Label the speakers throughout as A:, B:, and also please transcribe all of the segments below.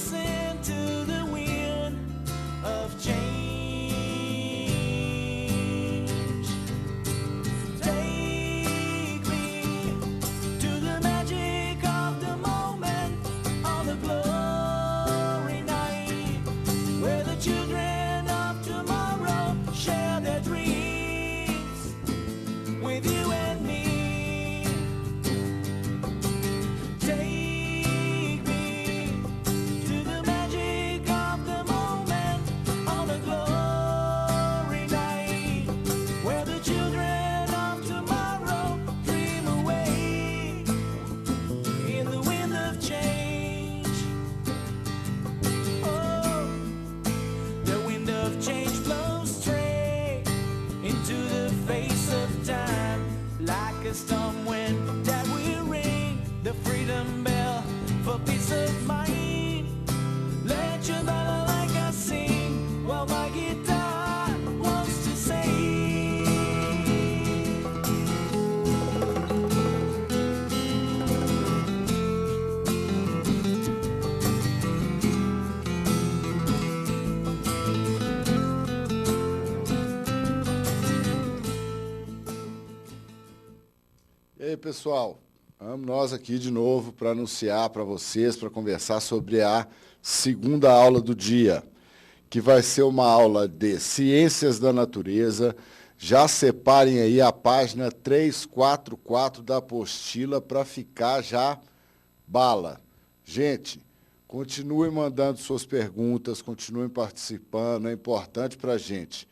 A: listen to the wind of change. Take me to the magic of the moment on the glory night, where the children of tomorrow share their dreams with you and me. Take me to the magic of the moment on the glory night, where the children of tomorrow dream away in the wind of change. Oh, the wind of change blows straight into the face of time, like a storm wind that will ring the freedom bell for peace of mind. Let your battle like I sing, while my guitar wants to sing.
B: E aí, pessoal, vamos nós aqui de novo para anunciar para vocês, para conversar sobre a segunda aula do dia, que vai ser uma aula de Ciências da Natureza. Já separem aí a página 344 da apostila para ficar já bala. Gente, continuem mandando suas perguntas, continuem participando, é importante para a gente.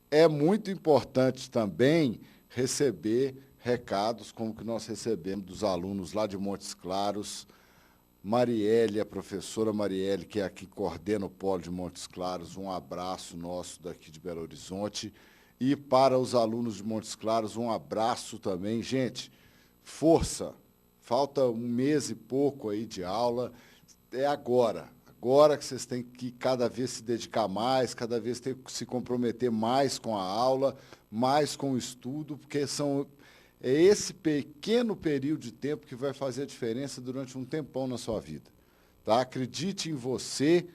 B: É muito importante também receber recados como que nós recebemos dos alunos lá de Montes Claros. Marielle, a professora Marielle, que é aqui coordena o Polo de Montes Claros, um abraço nosso daqui de Belo Horizonte. E para os alunos de Montes Claros, um abraço também. Gente, força, falta um mês e pouco aí de aula, é agora que vocês têm que cada vez se dedicar mais, cada vez ter que se comprometer mais com a aula, mais com o estudo, porque é esse pequeno período de tempo que vai fazer a diferença durante um tempão na sua vida. Tá? Acredite em você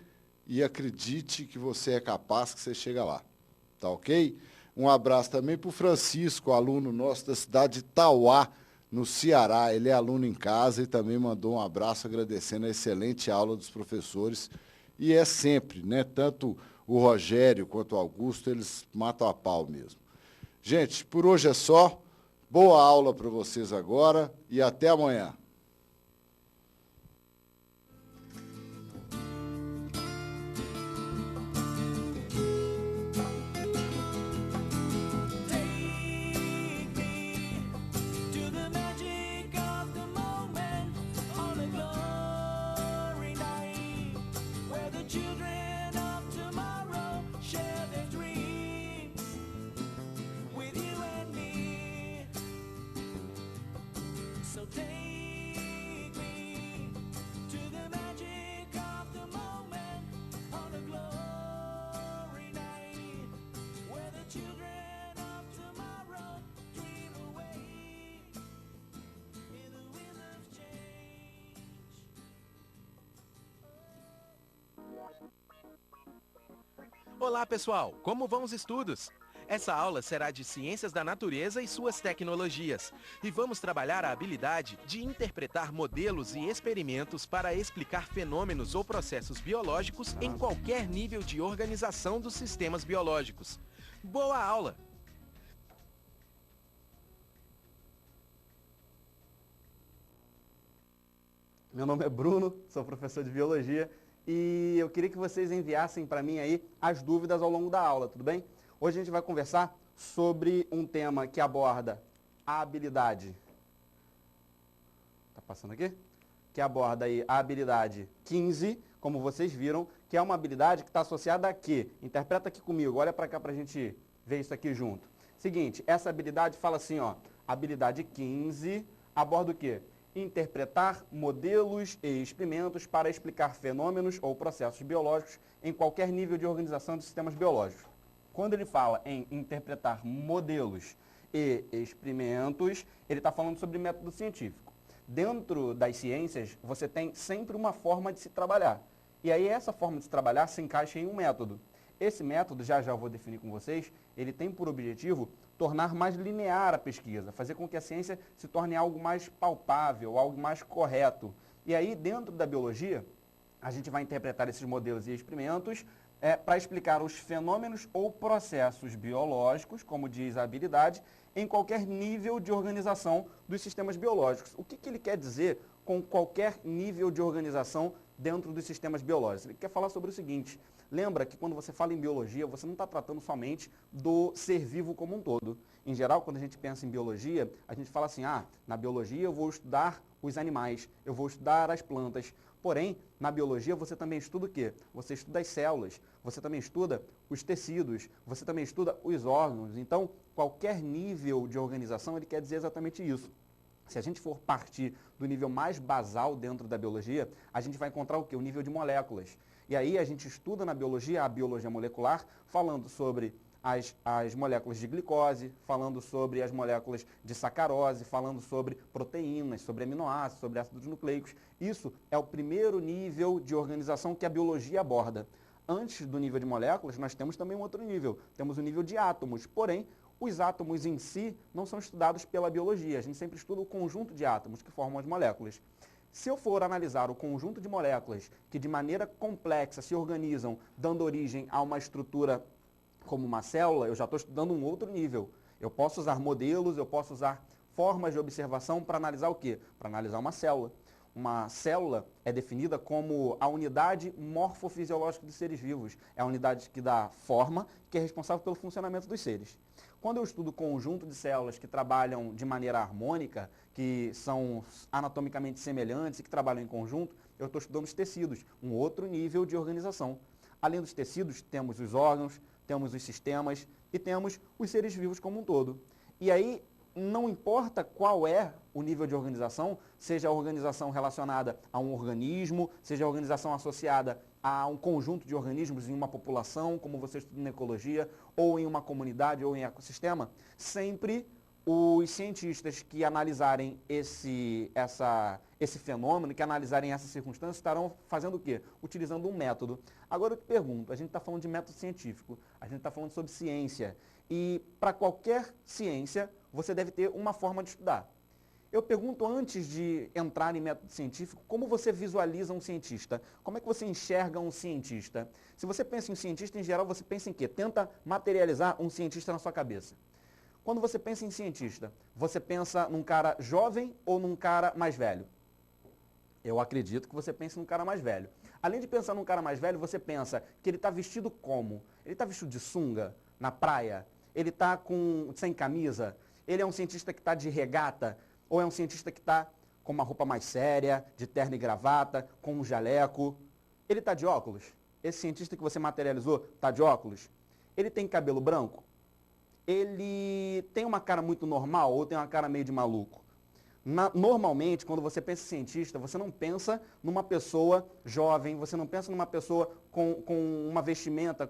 B: e acredite que você é capaz, que você chega lá. Tá ok? Um abraço também para o Francisco, aluno nosso da cidade de Tauá, no Ceará. Ele é aluno em casa e também mandou um abraço agradecendo a excelente aula dos professores. E é sempre, né? Tanto o Rogério quanto o Augusto, eles matam a pau mesmo. Gente, por hoje é só. Boa aula para vocês agora e até amanhã.
A: Take me to the magic of the moment on a glory night, where the children of tomorrow share their dreams with you and me. So take me to the magic of the moment on a glory night, where the children of tomorrow dream away in the wind of change.
C: Olá, pessoal! Como vão os estudos? Essa aula será de Ciências da Natureza e suas tecnologias. E vamos trabalhar a habilidade de interpretar modelos e experimentos para explicar fenômenos ou processos biológicos em qualquer nível de organização dos sistemas biológicos. Boa aula!
D: Meu nome é Bruno, sou professor de Biologia e eu queria que vocês enviassem para mim aí as dúvidas ao longo da aula, tudo bem? Hoje a gente vai conversar sobre um tema que aborda a habilidade. Tá passando aqui? Que aborda aí a habilidade 15, como vocês viram, que é uma habilidade que está associada a quê? Interpreta aqui comigo, olha para cá para a gente ver isso aqui junto. Seguinte, essa habilidade fala assim, ó, habilidade 15 aborda o quê? Interpretar modelos e experimentos para explicar fenômenos ou processos biológicos em qualquer nível de organização dos sistemas biológicos. Quando ele fala em interpretar modelos e experimentos, ele está falando sobre método científico. Dentro das ciências, você tem sempre uma forma de se trabalhar. E aí essa forma de se trabalhar se encaixa em um método. Esse método, já já eu vou definir com vocês, ele tem por objetivo tornar mais linear a pesquisa, fazer com que a ciência se torne algo mais palpável, algo mais correto. E aí, dentro da biologia, a gente vai interpretar esses modelos e experimentos para explicar os fenômenos ou processos biológicos, como diz a habilidade, em qualquer nível de organização dos sistemas biológicos. O que ele quer dizer com qualquer nível de organização dentro dos sistemas biológicos? Ele quer falar sobre o seguinte: lembra que quando você fala em biologia, você não está tratando somente do ser vivo como um todo. Em geral, quando a gente pensa em biologia, a gente fala assim, na biologia eu vou estudar os animais, eu vou estudar as plantas. Porém, na biologia você também estuda o quê? Você estuda as células, você também estuda os tecidos, você também estuda os órgãos. Então, qualquer nível de organização, ele quer dizer exatamente isso. Se a gente for partir do nível mais basal dentro da biologia, a gente vai encontrar o quê? O nível de moléculas. E aí a gente estuda na biologia, a biologia molecular, falando sobre as moléculas de glicose, falando sobre as moléculas de sacarose, falando sobre proteínas, sobre aminoácidos, sobre ácidos nucleicos. Isso é o primeiro nível de organização que a biologia aborda. Antes do nível de moléculas, nós temos também um outro nível. Temos o nível de átomos. Porém, os átomos em si não são estudados pela biologia. A gente sempre estuda o conjunto de átomos que formam as moléculas. Se eu for analisar o conjunto de moléculas que de maneira complexa se organizam, dando origem a uma estrutura como uma célula, eu já estou estudando um outro nível. Eu posso usar modelos, eu posso usar formas de observação para analisar o quê? Para analisar uma célula. Uma célula é definida como a unidade morfofisiológica dos seres vivos. É a unidade que dá forma, que é responsável pelo funcionamento dos seres. Quando eu estudo conjunto de células que trabalham de maneira harmônica, que são anatomicamente semelhantes e que trabalham em conjunto, eu estou estudando os tecidos, um outro nível de organização. Além dos tecidos, temos os órgãos, temos os sistemas e temos os seres vivos como um todo. E aí, não importa qual é o nível de organização, seja a organização relacionada a um organismo, seja a organização associada a um conjunto de organismos em uma população, como você estuda na ecologia, ou em uma comunidade, ou em ecossistema, sempre os cientistas que analisarem esse fenômeno, que analisarem essa circunstância, estarão fazendo o quê? Utilizando um método. Agora eu te pergunto, a gente está falando de método científico, a gente está falando sobre ciência, e para qualquer ciência, você deve ter uma forma de estudar. Eu pergunto, antes de entrar em método científico, como você visualiza um cientista? Como é que você enxerga um cientista? Se você pensa em um cientista, em geral, você pensa em quê? Tenta materializar um cientista na sua cabeça. Quando você pensa em cientista, você pensa num cara jovem ou num cara mais velho? Eu acredito que você pensa num cara mais velho. Além de pensar num cara mais velho, você pensa que ele está vestido como? Ele está vestido de sunga, na praia? Ele está sem camisa? Ele é um cientista que está de regata? Ou é um cientista que está com uma roupa mais séria, de terno e gravata, com um jaleco? Ele está de óculos? Esse cientista que você materializou está de óculos? Ele tem cabelo branco? Ele tem uma cara muito normal ou tem uma cara meio de maluco? Normalmente, quando você pensa em cientista, você não pensa numa pessoa jovem, você não pensa numa pessoa com uma vestimenta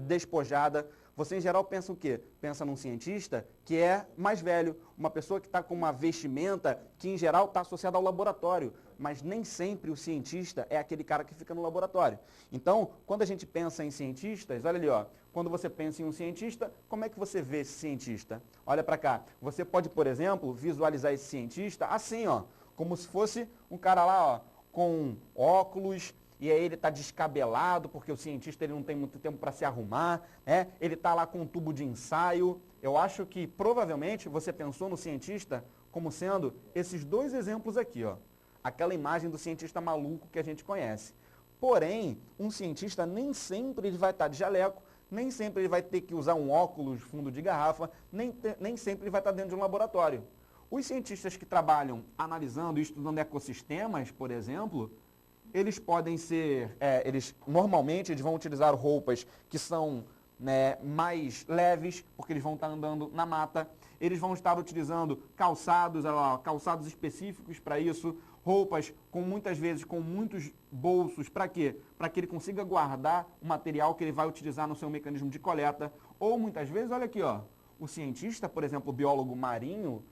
D: despojada. Você, em geral, pensa o quê? Pensa num cientista que é mais velho, uma pessoa que está com uma vestimenta que, em geral, está associada ao laboratório. Mas nem sempre o cientista é aquele cara que fica no laboratório. Então, quando a gente pensa em cientistas, olha ali, ó, quando você pensa em um cientista, como é que você vê esse cientista? Olha para cá. Você pode, por exemplo, visualizar esse cientista assim, ó, como se fosse um cara lá, ó, com óculos, e aí ele está descabelado, porque o cientista ele não tem muito tempo para se arrumar, né? Ele está lá com um tubo de ensaio. Eu acho que provavelmente você pensou no cientista como sendo esses dois exemplos aqui, ó. Aquela imagem do cientista maluco que a gente conhece. Porém, um cientista nem sempre ele vai estar de jaleco, nem sempre ele vai ter que usar um óculos fundo de garrafa, nem sempre ele vai estar dentro de um laboratório. Os cientistas que trabalham analisando e estudando ecossistemas, por exemplo, eles podem ser, normalmente eles vão utilizar roupas que são mais leves, porque eles vão estar andando na mata. Eles vão estar utilizando calçados específicos para isso, roupas muitas vezes com muitos bolsos. Para quê? Para que ele consiga guardar o material que ele vai utilizar no seu mecanismo de coleta. Ou muitas vezes, olha aqui, ó, o cientista, por exemplo, o biólogo marinho,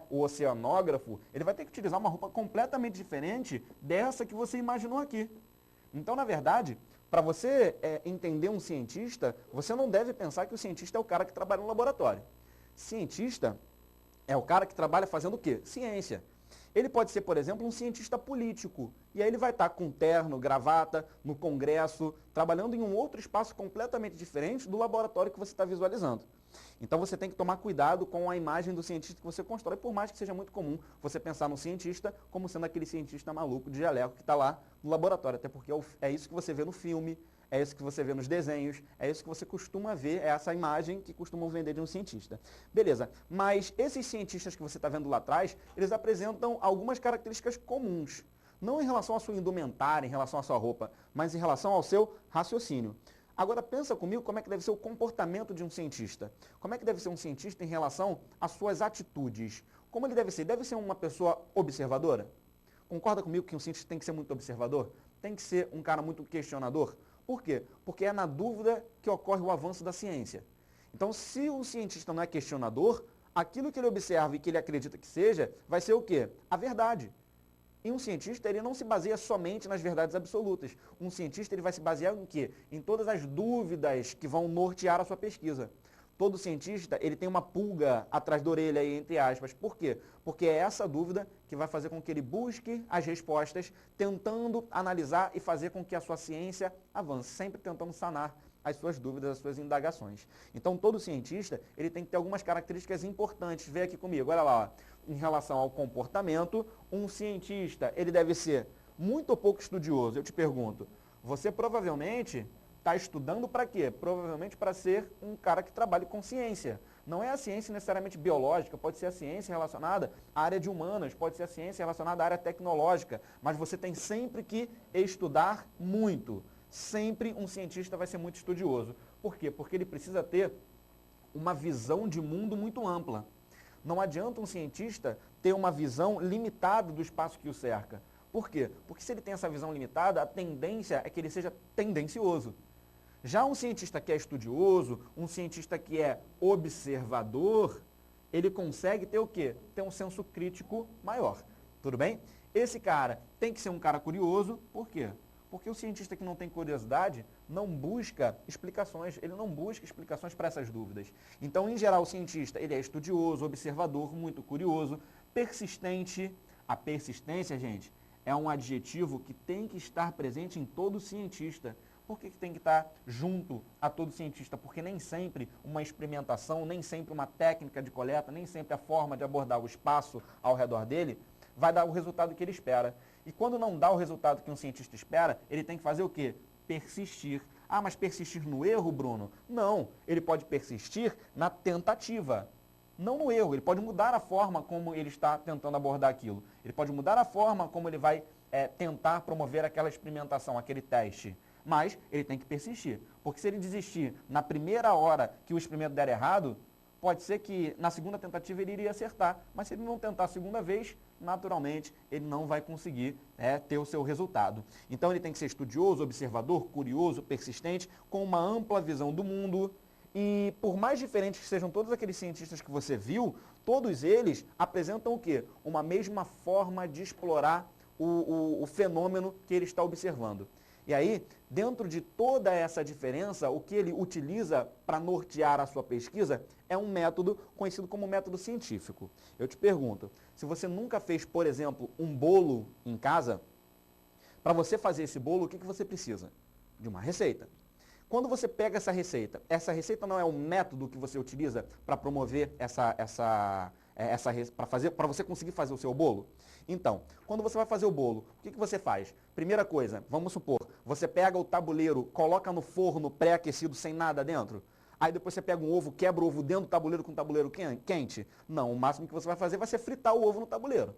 D: o oceanógrafo, ele vai ter que utilizar uma roupa completamente diferente dessa que você imaginou aqui. Então, na verdade, para você entender um cientista, você não deve pensar que o cientista é o cara que trabalha no laboratório. Cientista é o cara que trabalha fazendo o quê? Ciência. Ele pode ser, por exemplo, um cientista político. E aí ele vai estar com terno, gravata, no congresso, trabalhando em um outro espaço completamente diferente do laboratório que você está visualizando. Então você tem que tomar cuidado com a imagem do cientista que você constrói, por mais que seja muito comum você pensar no cientista como sendo aquele cientista maluco de jaleco que está lá no laboratório. Até porque é isso que você vê no filme, é isso que você vê nos desenhos, é isso que você costuma ver, é essa imagem que costumam vender de um cientista. Beleza, mas esses cientistas que você está vendo lá atrás, eles apresentam algumas características comuns. Não em relação à sua indumentária, em relação à sua roupa, mas em relação ao seu raciocínio. Agora pensa comigo como é que deve ser o comportamento de um cientista. Como é que deve ser um cientista em relação às suas atitudes? Como ele deve ser? Deve ser uma pessoa observadora? Concorda comigo que um cientista tem que ser muito observador? Tem que ser um cara muito questionador? Por quê? Porque é na dúvida que ocorre o avanço da ciência. Então, se o cientista não é questionador, aquilo que ele observa e que ele acredita que seja, vai ser o quê? A verdade. E um cientista, ele não se baseia somente nas verdades absolutas. Um cientista, ele vai se basear em quê? Em todas as dúvidas que vão nortear a sua pesquisa. Todo cientista, ele tem uma pulga atrás da orelha aí, entre aspas. Por quê? Porque é essa dúvida que vai fazer com que ele busque as respostas, tentando analisar e fazer com que a sua ciência avance, sempre tentando sanar as suas dúvidas, as suas indagações. Então, todo cientista, ele tem que ter algumas características importantes. Vê aqui comigo, olha lá, ó. Em relação ao comportamento, um cientista, ele deve ser muito ou pouco estudioso. Eu te pergunto, você provavelmente está estudando para quê? Provavelmente para ser um cara que trabalhe com ciência. Não é a ciência necessariamente biológica, pode ser a ciência relacionada à área de humanas, pode ser a ciência relacionada à área tecnológica, mas você tem sempre que estudar muito. Sempre um cientista vai ser muito estudioso. Por quê? Porque ele precisa ter uma visão de mundo muito ampla. Não adianta um cientista ter uma visão limitada do espaço que o cerca. Por quê? Porque se ele tem essa visão limitada, a tendência é que ele seja tendencioso. Já um cientista que é estudioso, um cientista que é observador, ele consegue ter o quê? Ter um senso crítico maior. Tudo bem? Esse cara tem que ser um cara curioso. Por quê? Porque o cientista que não tem curiosidade não busca explicações, ele não busca explicações para essas dúvidas. Então, em geral, o cientista, ele é estudioso, observador, muito curioso, persistente. A persistência, gente, é um adjetivo que tem que estar presente em todo cientista. Por que tem que estar junto a todo cientista? Porque nem sempre uma experimentação, nem sempre uma técnica de coleta, nem sempre a forma de abordar o espaço ao redor dele vai dar o resultado que ele espera. E quando não dá o resultado que um cientista espera, ele tem que fazer o quê? Persistir. Ah, mas persistir no erro, Bruno? Não, ele pode persistir na tentativa. Não no erro, ele pode mudar a forma como ele está tentando abordar aquilo. Ele pode mudar a forma como ele vai tentar promover aquela experimentação, aquele teste. Mas ele tem que persistir. Porque se ele desistir na primeira hora que o experimento der errado, pode ser que na segunda tentativa ele iria acertar. Mas se ele não tentar a segunda vez, naturalmente ele não vai conseguir ter o seu resultado. Então ele tem que ser estudioso, observador, curioso, persistente, com uma ampla visão do mundo. E por mais diferentes que sejam todos aqueles cientistas que você viu, todos eles apresentam o quê? Uma mesma forma de explorar o fenômeno que ele está observando. E aí, dentro de toda essa diferença, o que ele utiliza para nortear a sua pesquisa é um método conhecido como método científico. Eu te pergunto, se você nunca fez, por exemplo, um bolo em casa, para você fazer esse bolo, o que você precisa? De uma receita. Quando você pega essa receita não é um método que você utiliza para promover para você conseguir fazer o seu bolo? Então, quando você vai fazer o bolo, o que você faz? Primeira coisa, vamos supor, você pega o tabuleiro, coloca no forno pré-aquecido sem nada dentro. Aí depois você pega um ovo, quebra o ovo dentro do tabuleiro com o tabuleiro quente. Não, o máximo que você vai fazer vai ser fritar o ovo no tabuleiro.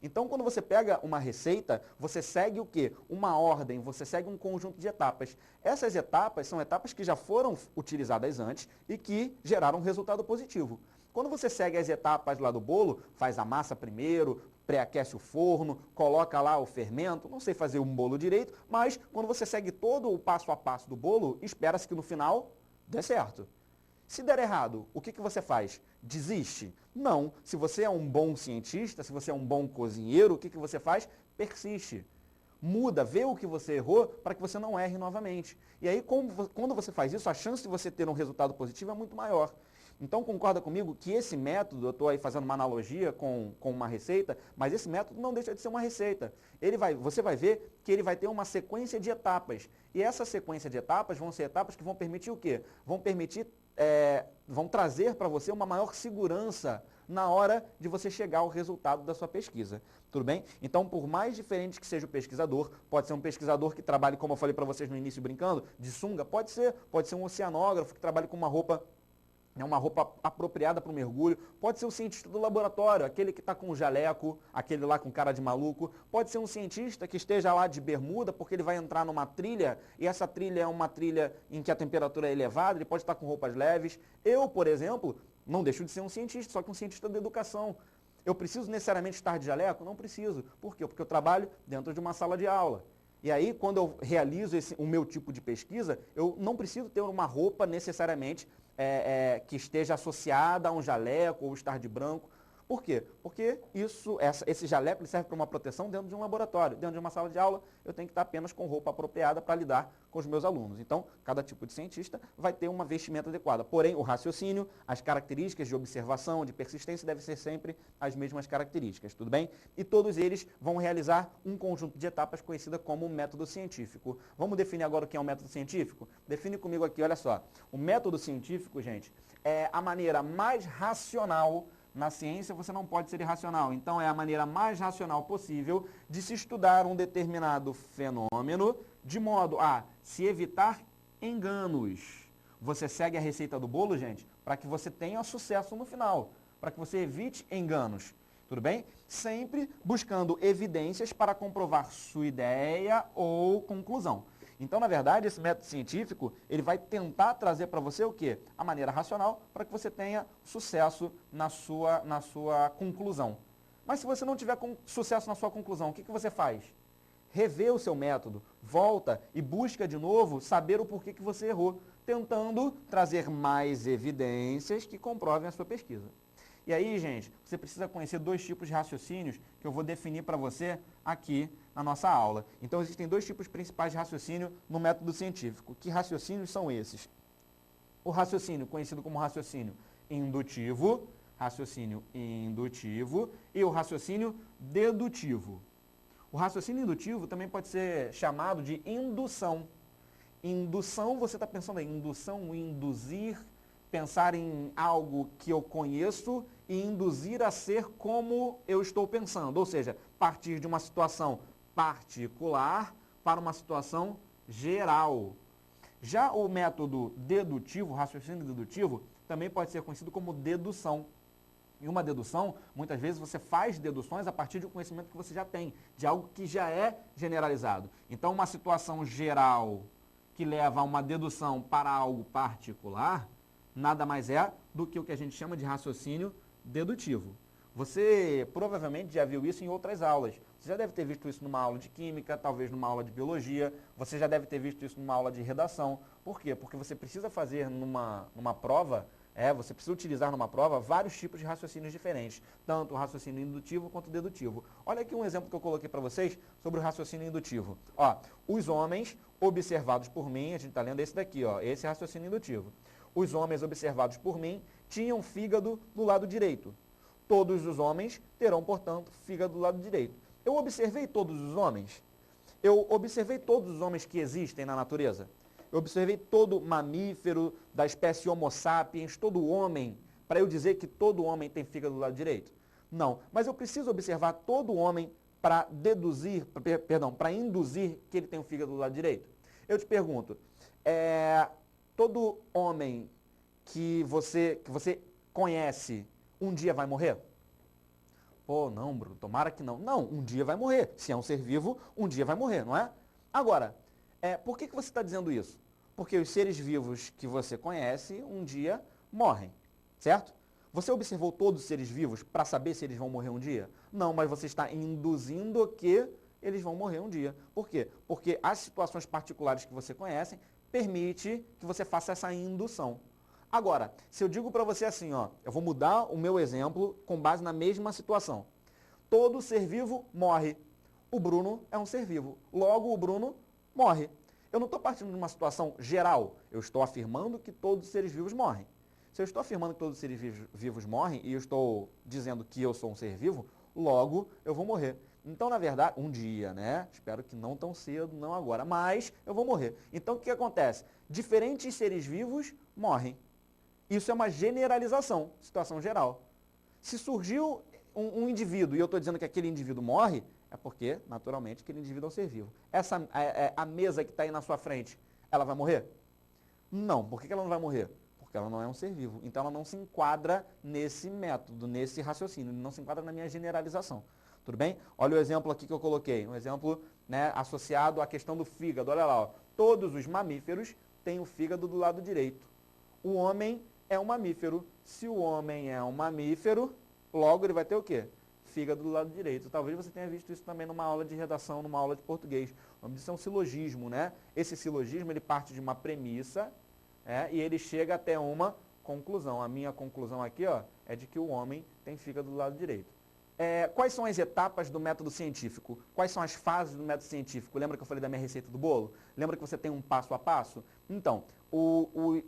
D: Então, quando você pega uma receita, você segue o quê? Uma ordem, você segue um conjunto de etapas. Essas etapas são etapas que já foram utilizadas antes e que geraram um resultado positivo. Quando você segue as etapas lá do bolo, faz a massa primeiro, pré-aquece o forno, coloca lá o fermento, não sei fazer um bolo direito, mas quando você segue todo o passo a passo do bolo, espera-se que no final dê certo. Se der errado, o que você faz? Desiste? Não. Se você é um bom cientista, se você é um bom cozinheiro, o que você faz? Persiste. muda, vê o que você errou para que você não erre novamente. E aí, quando você faz isso, a chance de você ter um resultado positivo é muito maior. Então, concorda comigo que esse método, eu estou aí fazendo uma analogia com uma receita, mas esse método não deixa de ser uma receita. Você vai ver que ele vai ter uma sequência de etapas. E essa sequência de etapas vão ser etapas que vão permitir o quê? Vão trazer para você uma maior segurança na hora de você chegar ao resultado da sua pesquisa. Tudo bem? Então, por mais diferente que seja o pesquisador, pode ser um pesquisador que trabalhe, como eu falei para vocês no início brincando, de sunga, pode ser um oceanógrafo que trabalhe com uma roupa apropriada para o mergulho, pode ser o cientista do laboratório, aquele que está com o jaleco, aquele lá com cara de maluco, pode ser um cientista que esteja lá de bermuda, porque ele vai entrar numa trilha, e essa trilha é uma trilha em que a temperatura é elevada, ele pode estar com roupas leves. Eu, por exemplo, não deixo de ser um cientista, só que um cientista da educação. Eu preciso necessariamente estar de jaleco? Não preciso. Por quê? Porque eu trabalho dentro de uma sala de aula. E aí, quando eu realizo o meu tipo de pesquisa, eu não preciso ter uma roupa necessariamente que esteja associada a um jaleco ou estar de branco. Por quê? Porque esse jaleco ele serve para uma proteção dentro de um laboratório. Dentro de uma sala de aula, eu tenho que estar apenas com roupa apropriada para lidar com os meus alunos. Então, cada tipo de cientista vai ter uma vestimenta adequada. Porém, o raciocínio, as características de observação, de persistência, devem ser sempre as mesmas características, tudo bem? E todos eles vão realizar um conjunto de etapas conhecida como método científico. Vamos definir agora o que é um método científico? Define comigo aqui, olha só. O método científico, gente, é a maneira mais racional. Na ciência você não pode ser irracional, então é a maneira mais racional possível de se estudar um determinado fenômeno de modo a se evitar enganos. Você segue a receita do bolo, gente, para que você tenha sucesso no final, para que você evite enganos, tudo bem? Sempre buscando evidências para comprovar sua ideia ou conclusão. Então, na verdade, esse método científico, ele vai tentar trazer para você o quê? A maneira racional para que você tenha sucesso na sua conclusão. Mas se você não tiver sucesso na sua conclusão, o que você faz? Revê o seu método, volta e busca de novo saber o porquê que você errou, tentando trazer mais evidências que comprovem a sua pesquisa. E aí, gente, você precisa conhecer dois tipos de raciocínios que eu vou definir para você aqui na nossa aula. Então, existem dois tipos principais de raciocínio no método científico. Que raciocínios são esses? O raciocínio conhecido como raciocínio indutivo, e o raciocínio dedutivo. O raciocínio indutivo também pode ser chamado de indução. Indução, você está pensando em indução, induzir, pensar em algo que eu conheço e induzir a ser como eu estou pensando. Ou seja, partir de uma situação particular para uma situação geral. Já o método dedutivo, o raciocínio dedutivo, também pode ser conhecido como dedução. E uma dedução, muitas vezes você faz deduções a partir de um conhecimento que você já tem, de algo que já é generalizado. Então, uma situação geral que leva a uma dedução para algo particular, nada mais é do que o que a gente chama de raciocínio dedutivo. Você provavelmente já viu isso em outras aulas. Você já deve ter visto isso numa aula de química, talvez numa aula de biologia. Você já deve ter visto isso numa aula de redação. Por quê? Porque você precisa fazer numa prova, você precisa utilizar numa prova vários tipos de raciocínios diferentes. Tanto o raciocínio indutivo quanto o dedutivo. Olha aqui um exemplo que eu coloquei para vocês sobre o raciocínio indutivo. Ó, os homens observados por mim, a gente está lendo esse daqui, ó, esse é raciocínio indutivo. Os homens observados por mim tinham fígado do lado direito. Todos os homens terão, portanto, fígado do lado direito. Eu observei todos os homens? Eu observei todos os homens que existem na natureza? Eu observei todo mamífero da espécie Homo sapiens, todo homem, para eu dizer que todo homem tem fígado do lado direito? Não, mas eu preciso observar todo homem para para induzir que ele tem o fígado do lado direito. Eu te pergunto, todo homem que você conhece um dia vai morrer? Pô, não, Bruno, tomara que não. Não, um dia vai morrer. Se é um ser vivo, um dia vai morrer, não é? Agora, por que você está dizendo isso? Porque os seres vivos que você conhece um dia morrem, certo? Você observou todos os seres vivos para saber se eles vão morrer um dia? Não, mas você está induzindo que eles vão morrer um dia. Por quê? Porque as situações particulares que você conhece permite que você faça essa indução. Agora, se eu digo para você assim, ó, eu vou mudar o meu exemplo com base na mesma situação. Todo ser vivo morre. O Bruno é um ser vivo. Logo, o Bruno morre. Eu não estou partindo de uma situação geral. Eu estou afirmando que todos os seres vivos morrem. Se eu estou afirmando que todos os seres vivos morrem e eu estou dizendo que eu sou um ser vivo, logo eu vou morrer. Então, na verdade, um dia, né? Espero que não tão cedo, não agora, mas eu vou morrer. Então, o que acontece? Diferentes seres vivos morrem. Isso é uma generalização, situação geral. Se surgiu um indivíduo e eu estou dizendo que aquele indivíduo morre, é porque, naturalmente, aquele indivíduo é um ser vivo. A mesa que está aí na sua frente, ela vai morrer? Não. Por que ela não vai morrer? Porque ela não é um ser vivo. Então, ela não se enquadra nesse método, nesse raciocínio, não se enquadra na minha generalização. Tudo bem? Olha o exemplo aqui que eu coloquei, um exemplo, né, associado à questão do fígado. Olha lá, ó. Todos os mamíferos têm o fígado do lado direito. O homem é um mamífero. Se o homem é um mamífero, logo ele vai ter o quê? Fígado do lado direito. Talvez você tenha visto isso também numa aula de redação, numa aula de português. O nome disso é um silogismo, né? Esse silogismo, ele parte de uma premissa, e ele chega até uma conclusão. A minha conclusão aqui, ó, é de que o homem tem fígado do lado direito. Quais são as etapas do método científico? Quais são as fases do método científico? Lembra que eu falei da minha receita do bolo? Lembra que você tem um passo a passo? Então,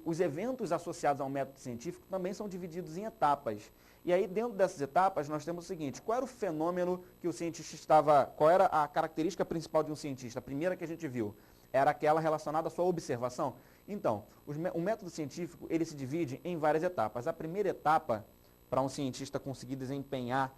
D: os eventos associados ao método científico também são divididos em etapas. E aí, dentro dessas etapas, nós temos o seguinte: qual era o fenômeno que o cientista estava... Qual era a característica principal de um cientista? A primeira que a gente viu era aquela relacionada à sua observação. Então, o método científico, ele se divide em várias etapas. A primeira etapa, para um cientista conseguir desempenhar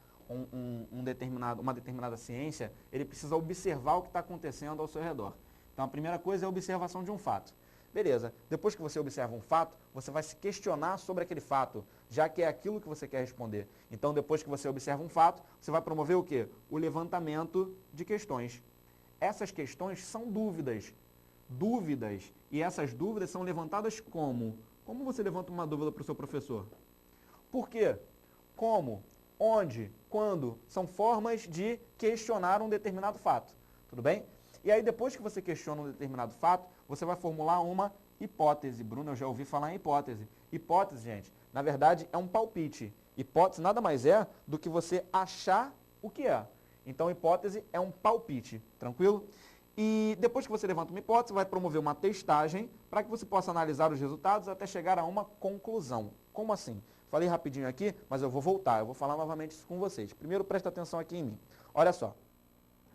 D: uma determinada ciência, ele precisa observar o que está acontecendo ao seu redor. Então, a primeira coisa é a observação de um fato. Beleza, depois que você observa um fato, você vai se questionar sobre aquele fato, já que é aquilo que você quer responder. Então, depois que você observa um fato, você vai promover o quê? O levantamento de questões. Essas questões são dúvidas. Dúvidas. E essas dúvidas são levantadas como? Como você levanta uma dúvida para o seu professor? Por quê? Como? Onde? Quando? São formas de questionar um determinado fato. Tudo bem? E aí, depois que você questiona um determinado fato, você vai formular uma hipótese. Bruno, eu já ouvi falar em hipótese. Hipótese, gente, na verdade, é um palpite. Hipótese nada mais é do que você achar o que é. Então, hipótese é um palpite. Tranquilo? E depois que você levanta uma hipótese, vai promover uma testagem para que você possa analisar os resultados até chegar a uma conclusão. Como assim? Falei rapidinho aqui, mas eu vou voltar. Eu vou falar novamente isso com vocês. Primeiro, presta atenção aqui em mim. Olha só.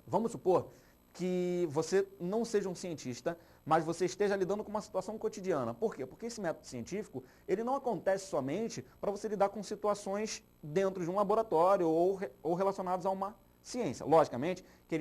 D: Vamos supor que você não seja um cientista, mas você esteja lidando com uma situação cotidiana. Por quê? Porque esse método científico, ele não acontece somente para você lidar com situações dentro de um laboratório ou relacionados a uma ciência. Logicamente que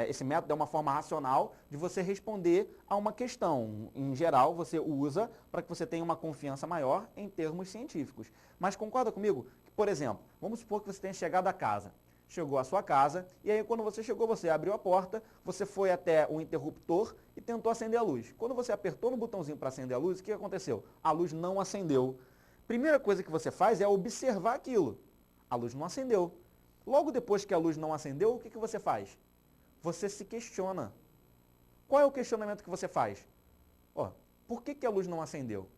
D: esse método é uma forma racional de você responder a uma questão. Em geral, você usa para que você tenha uma confiança maior em termos científicos. Mas concorda comigo que, por exemplo, vamos supor que você tenha chegado a casa. Chegou à sua casa, e aí quando você chegou, você abriu a porta, você foi até o interruptor e tentou acender a luz. Quando você apertou no botãozinho para acender a luz, o que aconteceu? A luz não acendeu. Primeira coisa que você faz é observar aquilo. A luz não acendeu. Logo depois que a luz não acendeu, o que você faz? Você se questiona. Qual é o questionamento que você faz? Por que a luz não acendeu?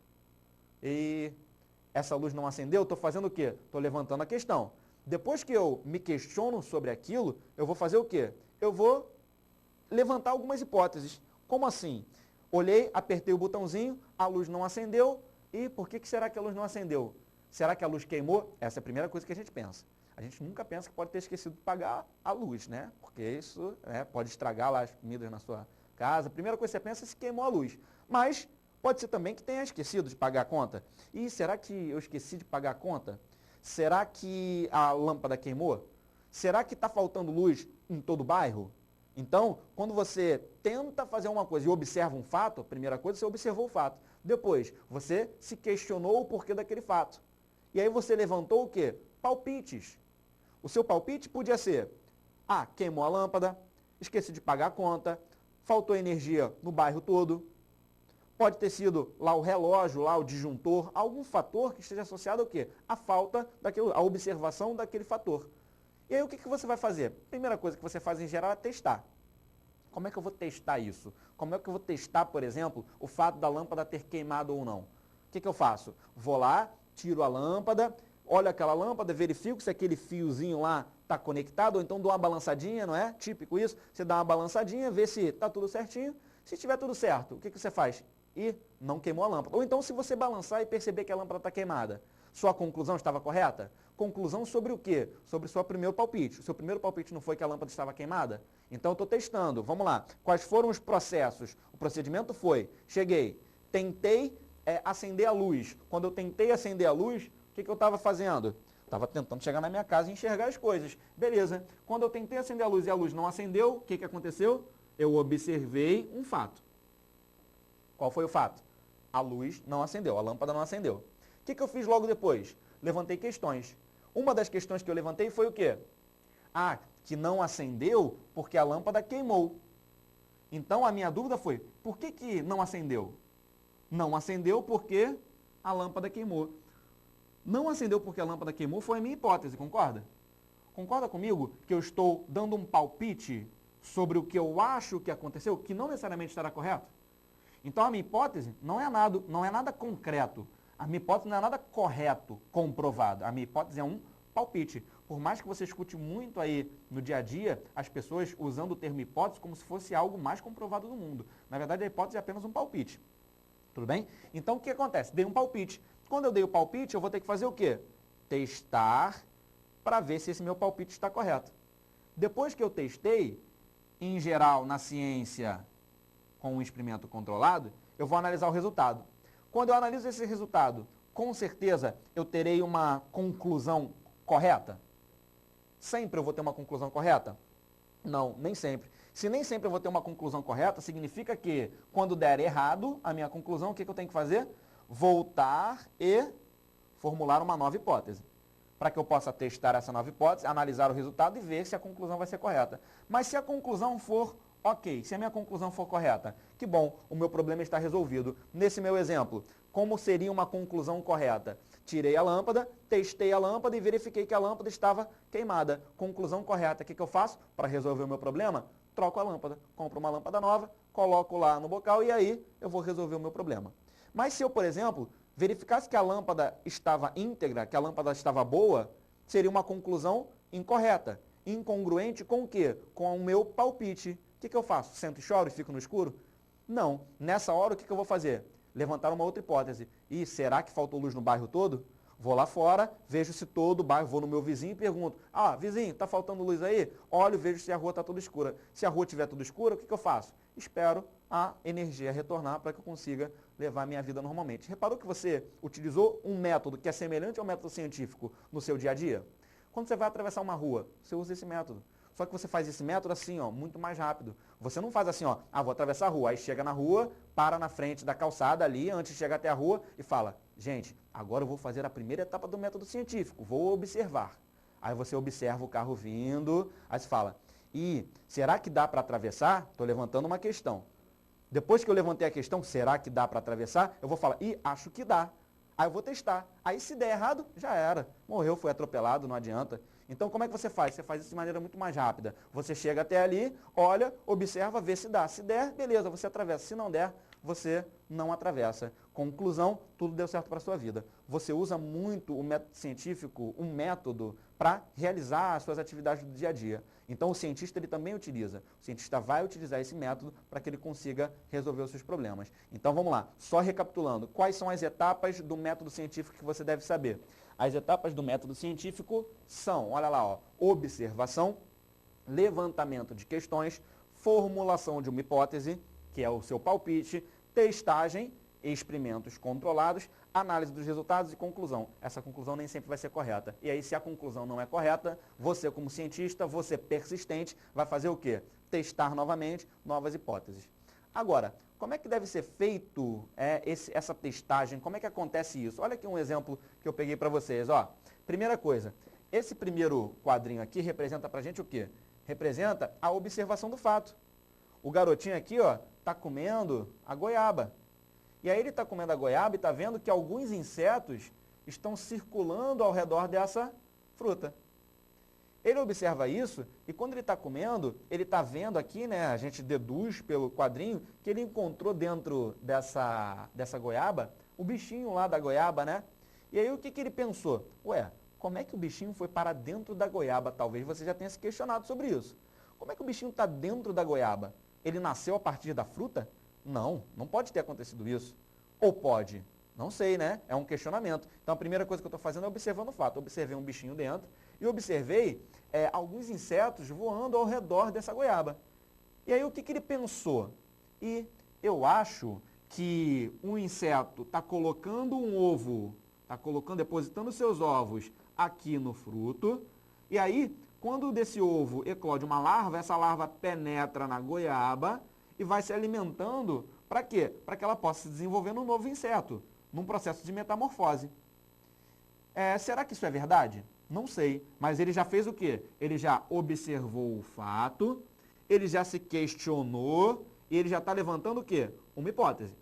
D: E essa luz não acendeu, estou fazendo o quê? Estou levantando a questão. Depois que eu me questiono sobre aquilo, eu vou fazer o quê? Eu vou levantar algumas hipóteses. Como assim? Olhei, apertei o botãozinho, a luz não acendeu. E por que será que a luz não acendeu? Será que a luz queimou? Essa é a primeira coisa que a gente pensa. A gente nunca pensa que pode ter esquecido de pagar a luz, né? Porque isso pode estragar lá as comidas na sua casa. A primeira coisa que você pensa é se queimou a luz. Mas pode ser também que tenha esquecido de pagar a conta. E será que eu esqueci de pagar a conta? Será que a lâmpada queimou? Será que está faltando luz em todo o bairro? Então, quando você tenta fazer uma coisa e observa um fato, a primeira coisa, você observou o fato. Depois, você se questionou o porquê daquele fato. E aí você levantou o quê? Palpites. O seu palpite podia ser, queimou a lâmpada, esqueci de pagar a conta, faltou energia no bairro todo. Pode ter sido lá o relógio, lá o disjuntor, algum fator que esteja associado ao quê? A falta a observação daquele fator. E aí o que você vai fazer? Primeira coisa que você faz em geral é testar. Como é que eu vou testar isso? Como é que eu vou testar, por exemplo, o fato da lâmpada ter queimado ou não? O que eu faço? Vou lá, tiro a lâmpada, olho aquela lâmpada, verifico se aquele fiozinho lá está conectado, ou então dou uma balançadinha, não é? Típico isso. Você dá uma balançadinha, vê se está tudo certinho. Se estiver tudo certo, o que você faz? E não queimou a lâmpada. Ou então, se você balançar e perceber que a lâmpada está queimada, sua conclusão estava correta? Conclusão sobre o quê? Sobre o seu primeiro palpite. O seu primeiro palpite não foi que a lâmpada estava queimada? Então, eu estou testando. Vamos lá. Quais foram os processos? O procedimento foi, cheguei, tentei acender a luz. Quando eu tentei acender a luz, o que eu estava fazendo? Estava tentando chegar na minha casa e enxergar as coisas. Beleza. Quando eu tentei acender a luz e a luz não acendeu, o que aconteceu? Eu observei um fato. Qual foi o fato? A luz não acendeu, a lâmpada não acendeu. O que eu fiz logo depois? Levantei questões. Uma das questões que eu levantei foi o quê? Ah, que não acendeu porque a lâmpada queimou. Então a minha dúvida foi, por que não acendeu? Não acendeu porque a lâmpada queimou. Não acendeu porque a lâmpada queimou foi a minha hipótese, concorda? Concorda comigo que eu estou dando um palpite sobre o que eu acho que aconteceu, que não necessariamente estará correto? Então a minha hipótese não é nada concreto. A minha hipótese não é nada correto, comprovado. A minha hipótese é um palpite. Por mais que você escute muito aí no dia a dia, as pessoas usando o termo hipótese como se fosse algo mais comprovado do mundo. Na verdade, a hipótese é apenas um palpite. Tudo bem? Então, o que acontece? Dei um palpite. Quando eu dei o palpite, eu vou ter que fazer o quê? Testar para ver se esse meu palpite está correto. Depois que eu testei, em geral, na ciência, com um experimento controlado, eu vou analisar o resultado. Quando eu analiso esse resultado, com certeza eu terei uma conclusão correta? Sempre eu vou ter uma conclusão correta? Não, nem sempre. Se nem sempre eu vou ter uma conclusão correta, significa que quando der errado a minha conclusão, o que eu tenho que fazer? Voltar e formular uma nova hipótese. Para que eu possa testar essa nova hipótese, analisar o resultado e ver se a conclusão vai ser correta. Mas se a conclusão for ok, se a minha conclusão for correta, que bom, o meu problema está resolvido. Nesse meu exemplo, como seria uma conclusão correta? Tirei a lâmpada, testei a lâmpada e verifiquei que a lâmpada estava queimada. Conclusão correta, o que eu faço? Para resolver o meu problema, troco a lâmpada, compro uma lâmpada nova, coloco lá no bocal e aí eu vou resolver o meu problema. Mas se eu, por exemplo, verificasse que a lâmpada estava íntegra, que a lâmpada estava boa, seria uma conclusão incorreta. Incongruente com o quê? Com o meu palpite. O que eu faço? Sento e choro e fico no escuro? Não. Nessa hora, o que eu vou fazer? Levantar uma outra hipótese. E será que faltou luz no bairro todo? Vou lá fora, vejo se todo o bairro, vou no meu vizinho e pergunto, vizinho, está faltando luz aí? Olho, vejo se a rua está toda escura. Se a rua estiver toda escura, o que eu faço? Espero a energia retornar para que eu consiga levar a minha vida normalmente. Reparou que você utilizou um método que é semelhante ao método científico no seu dia a dia? Quando você vai atravessar uma rua, você usa esse método. Só que você faz esse método assim, muito mais rápido. Você não faz assim, vou atravessar a rua. Aí chega na rua, para na frente da calçada ali, antes de chegar até a rua, e fala, gente, agora eu vou fazer a primeira etapa do método científico, vou observar. Aí você observa o carro vindo, aí você fala, será que dá para atravessar? Estou levantando uma questão. Depois que eu levantei a questão, será que dá para atravessar? Eu vou falar, acho que dá. Aí eu vou testar. Aí se der errado, já era. Morreu, foi atropelado, não adianta. Então como é que você faz? Você faz isso de maneira muito mais rápida. Você chega até ali, olha, observa, vê se dá. Se der, beleza, você atravessa. Se não der, você não atravessa. Conclusão, tudo deu certo para a sua vida. Você usa muito o método científico, um método para realizar as suas atividades do dia a dia. Então o cientista ele também utiliza. O cientista vai utilizar esse método para que ele consiga resolver os seus problemas. Então vamos lá, só recapitulando. Quais são as etapas do método científico que você deve saber? As etapas do método científico são, olha lá, observação, levantamento de questões, formulação de uma hipótese, que é o seu palpite, testagem, experimentos controlados, análise dos resultados e conclusão. Essa conclusão nem sempre vai ser correta. E aí, se a conclusão não é correta, você como cientista, você persistente, vai fazer o quê? Testar novamente novas hipóteses. Agora, como é que deve ser feito essa testagem? Como é que acontece isso? Olha aqui um exemplo que eu peguei para vocês. Primeira coisa, esse primeiro quadrinho aqui representa para a gente o quê? Representa a observação do fato. O garotinho aqui está comendo a goiaba. E aí ele está comendo a goiaba e está vendo que alguns insetos estão circulando ao redor dessa fruta. Ele observa isso e quando ele está comendo, ele está vendo aqui, a gente deduz pelo quadrinho, que ele encontrou dentro dessa goiaba o bichinho lá da goiaba, E aí o que ele pensou? como é que o bichinho foi para dentro da goiaba? Talvez você já tenha se questionado sobre isso. Como é que o bichinho está dentro da goiaba? Ele nasceu a partir da fruta? Não, não pode ter acontecido isso. Ou pode? Não sei, né? É um questionamento. Então, a primeira coisa que eu estou fazendo é observando o fato. Observei um bichinho dentro e observei alguns insetos voando ao redor dessa goiaba. E aí, o que ele pensou? E eu acho que um inseto está colocando um ovo, depositando seus ovos aqui no fruto, e aí, quando desse ovo eclode uma larva, essa larva penetra na goiaba e vai se alimentando, para quê? Para que ela possa se desenvolver num novo inseto, num processo de metamorfose. Será que isso é verdade? Não sei, mas ele já fez o quê? Ele já observou o fato, ele já se questionou e ele já está levantando o quê? Uma hipótese.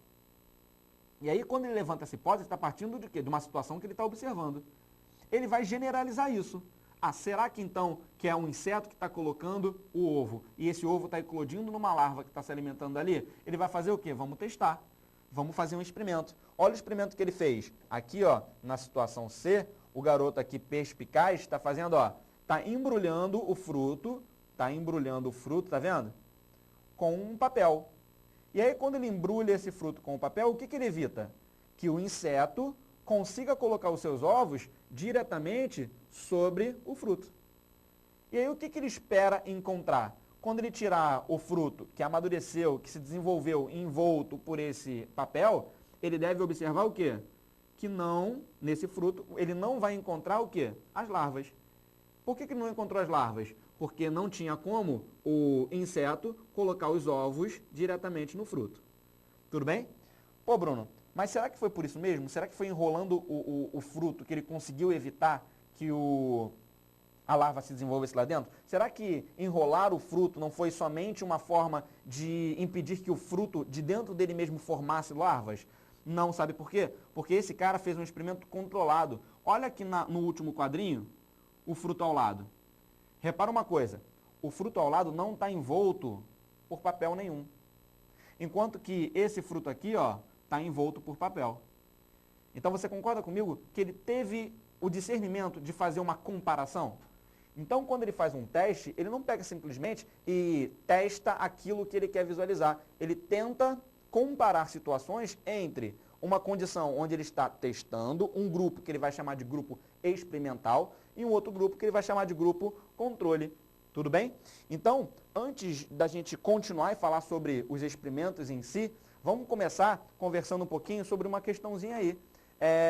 D: E aí, quando ele levanta essa hipótese, está partindo de quê? De uma situação que ele está observando. Ele vai generalizar isso. Será que então que é um inseto que está colocando o ovo e esse ovo está eclodindo numa larva que está se alimentando ali? Ele vai fazer o quê? Vamos testar. Vamos fazer um experimento. Olha o experimento que ele fez. Aqui, ó, na situação C, o garoto aqui perspicaz está fazendo, ó, está embrulhando o fruto, tá vendo? Com um papel. E aí, quando ele embrulha esse fruto com o papel, o que ele evita? Que o inseto consiga colocar os seus ovos diretamente sobre o fruto. E aí, o que ele espera encontrar? Quando ele tirar o fruto que amadureceu, que se desenvolveu envolto por esse papel, ele deve observar o quê? Que não, nesse fruto, ele não vai encontrar o quê? As larvas. Por que ele não encontrou as larvas? Porque não tinha como o inseto colocar os ovos diretamente no fruto. Tudo bem? Pô, Bruno, mas será que foi por isso mesmo? Será que foi enrolando o fruto que ele conseguiu evitar que a larva se desenvolvesse lá dentro? Será que enrolar o fruto não foi somente uma forma de impedir que o fruto de dentro dele mesmo formasse larvas? Não, sabe por quê? Porque esse cara fez um experimento controlado. Olha aqui no último quadrinho, o fruto ao lado. Repara uma coisa, o fruto ao lado não está envolto por papel nenhum. Enquanto que esse fruto aqui, ó, está envolto por papel. Então você concorda comigo que ele teve o discernimento de fazer uma comparação? Então, quando ele faz um teste, ele não pega simplesmente e testa aquilo que ele quer visualizar. Ele tenta comparar situações entre uma condição onde ele está testando, um grupo que ele vai chamar de grupo experimental e um outro grupo que ele vai chamar de grupo controle. Tudo bem? Então, antes da gente continuar e falar sobre os experimentos em si, vamos começar conversando um pouquinho sobre uma questãozinha aí.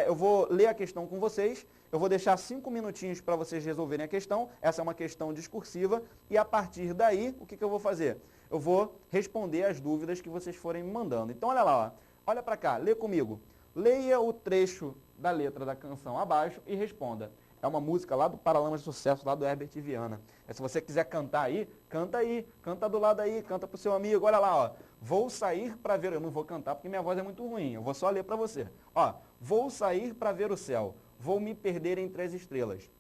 D: Eu vou ler a questão com vocês, eu vou deixar 5 minutinhos para vocês resolverem a questão. Essa é uma questão discursiva e a partir daí, o que eu vou fazer? Eu vou responder as dúvidas que vocês forem me mandando. Então, olha lá, ó. Olha para cá, lê comigo. Leia o trecho da letra da canção abaixo e responda. É uma música lá do Paralamas de Sucesso, lá do Herbert Viana. Se você quiser cantar aí, canta do lado aí, canta pro seu amigo. Olha lá, ó. Vou sair para ver, eu não vou cantar porque minha voz é muito ruim, eu vou só ler para você. Ó, vou sair para ver o céu, vou me perder entre as estrelas,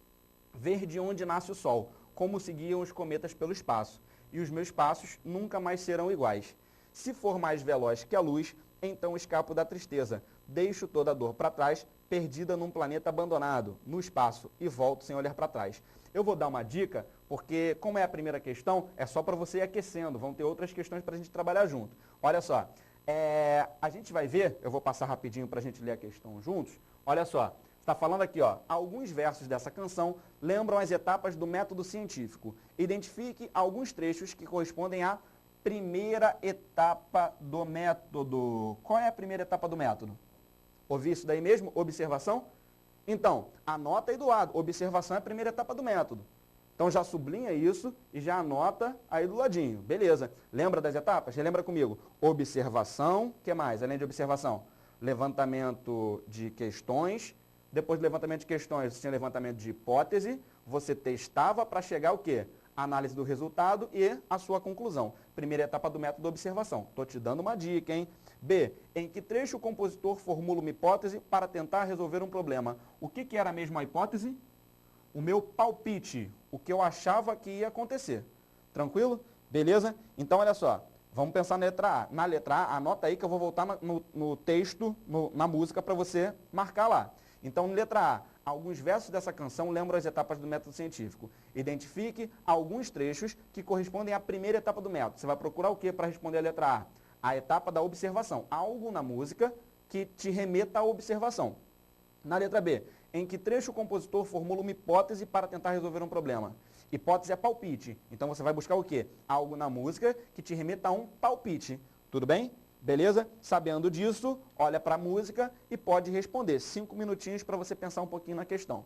D: ver de onde nasce o sol, como se guiam os cometas pelo espaço, e os meus passos nunca mais serão iguais. Se for mais veloz que a luz, então escapo da tristeza, deixo toda a dor para trás, perdida num planeta abandonado, no espaço, e volto sem olhar para trás. Eu vou dar uma dica, porque como é a primeira questão, é só para você ir aquecendo, vão ter outras questões para a gente trabalhar junto. Olha só, a gente vai ver, eu vou passar rapidinho para a gente ler a questão juntos. Olha só, está falando aqui, ó, alguns versos dessa canção lembram as etapas do método científico. Identifique alguns trechos que correspondem à primeira etapa do método. Qual é a primeira etapa do método? Ouvi isso daí mesmo? Observação? Então, anota aí do lado. Observação é a primeira etapa do método. Então, já sublinha isso e já anota aí do ladinho. Beleza. Lembra das etapas? Relembra comigo. Observação. O que mais, além de observação? Levantamento de questões. Depois do levantamento de questões, você tinha levantamento de hipótese. Você testava para chegar ao quê? Análise do resultado e a sua conclusão. Primeira etapa do método observação. Estou te dando uma dica, hein? B. Em que trecho o compositor formula uma hipótese para tentar resolver um problema? O que era mesmo a hipótese? O meu palpite. O que eu achava que ia acontecer. Tranquilo? Beleza? Então, olha só. Vamos pensar na letra A. Na letra A, anota aí que eu vou voltar no texto, na música, para você marcar lá. Então, letra A. Alguns versos dessa canção lembram as etapas do método científico. Identifique alguns trechos que correspondem à primeira etapa do método. Você vai procurar o que para responder a letra A? A etapa da observação. Algo na música que te remeta à observação. Na letra B, em que trecho o compositor formula uma hipótese para tentar resolver um problema. Hipótese é palpite. Então você vai buscar o quê? Algo na música que te remeta a um palpite. Tudo bem? Beleza? Sabendo disso, olha para a música e pode responder. 5 minutinhos para você pensar um pouquinho na questão.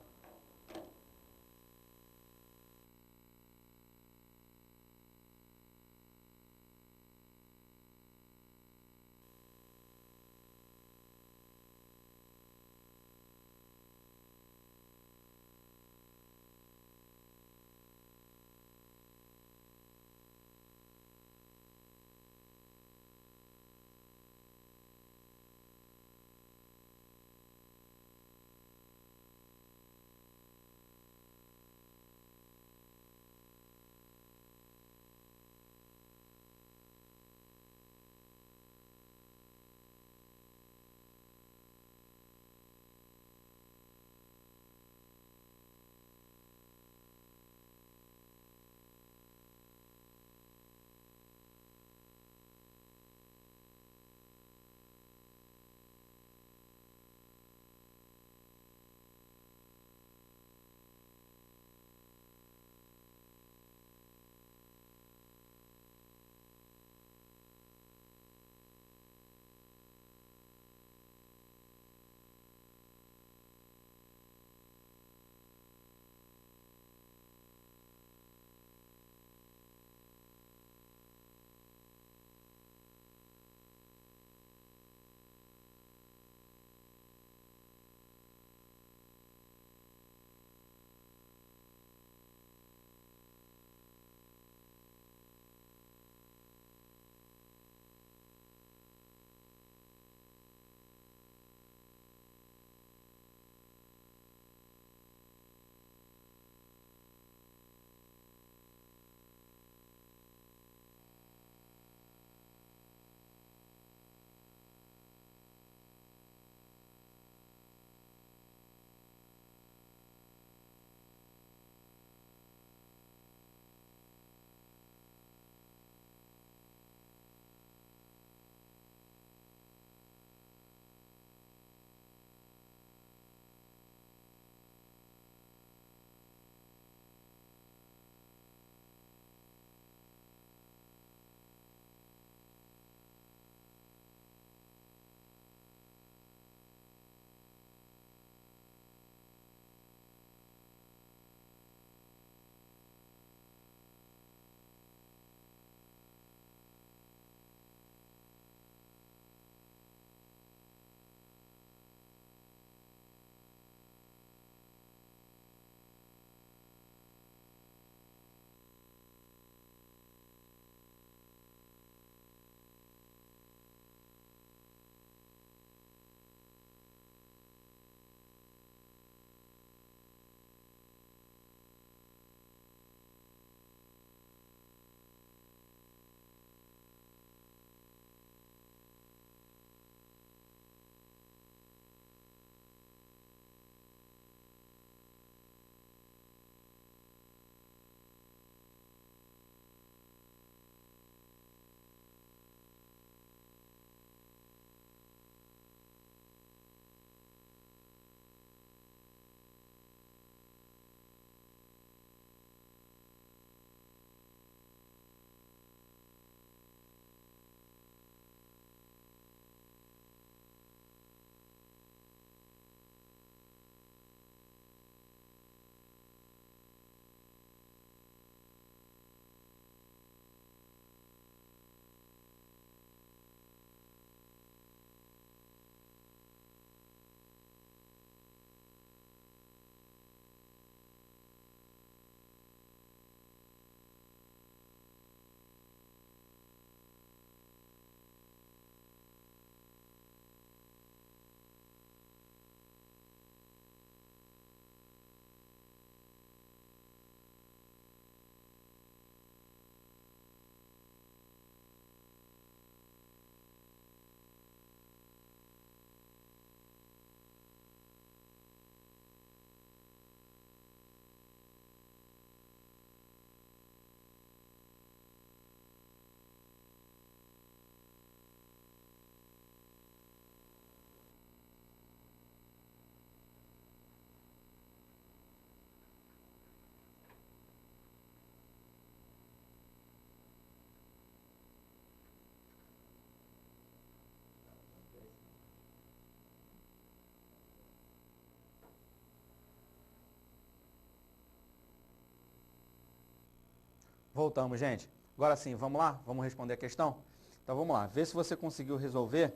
D: Voltamos, gente. Agora sim, vamos lá? Vamos responder a questão? Então vamos lá, vê se você conseguiu resolver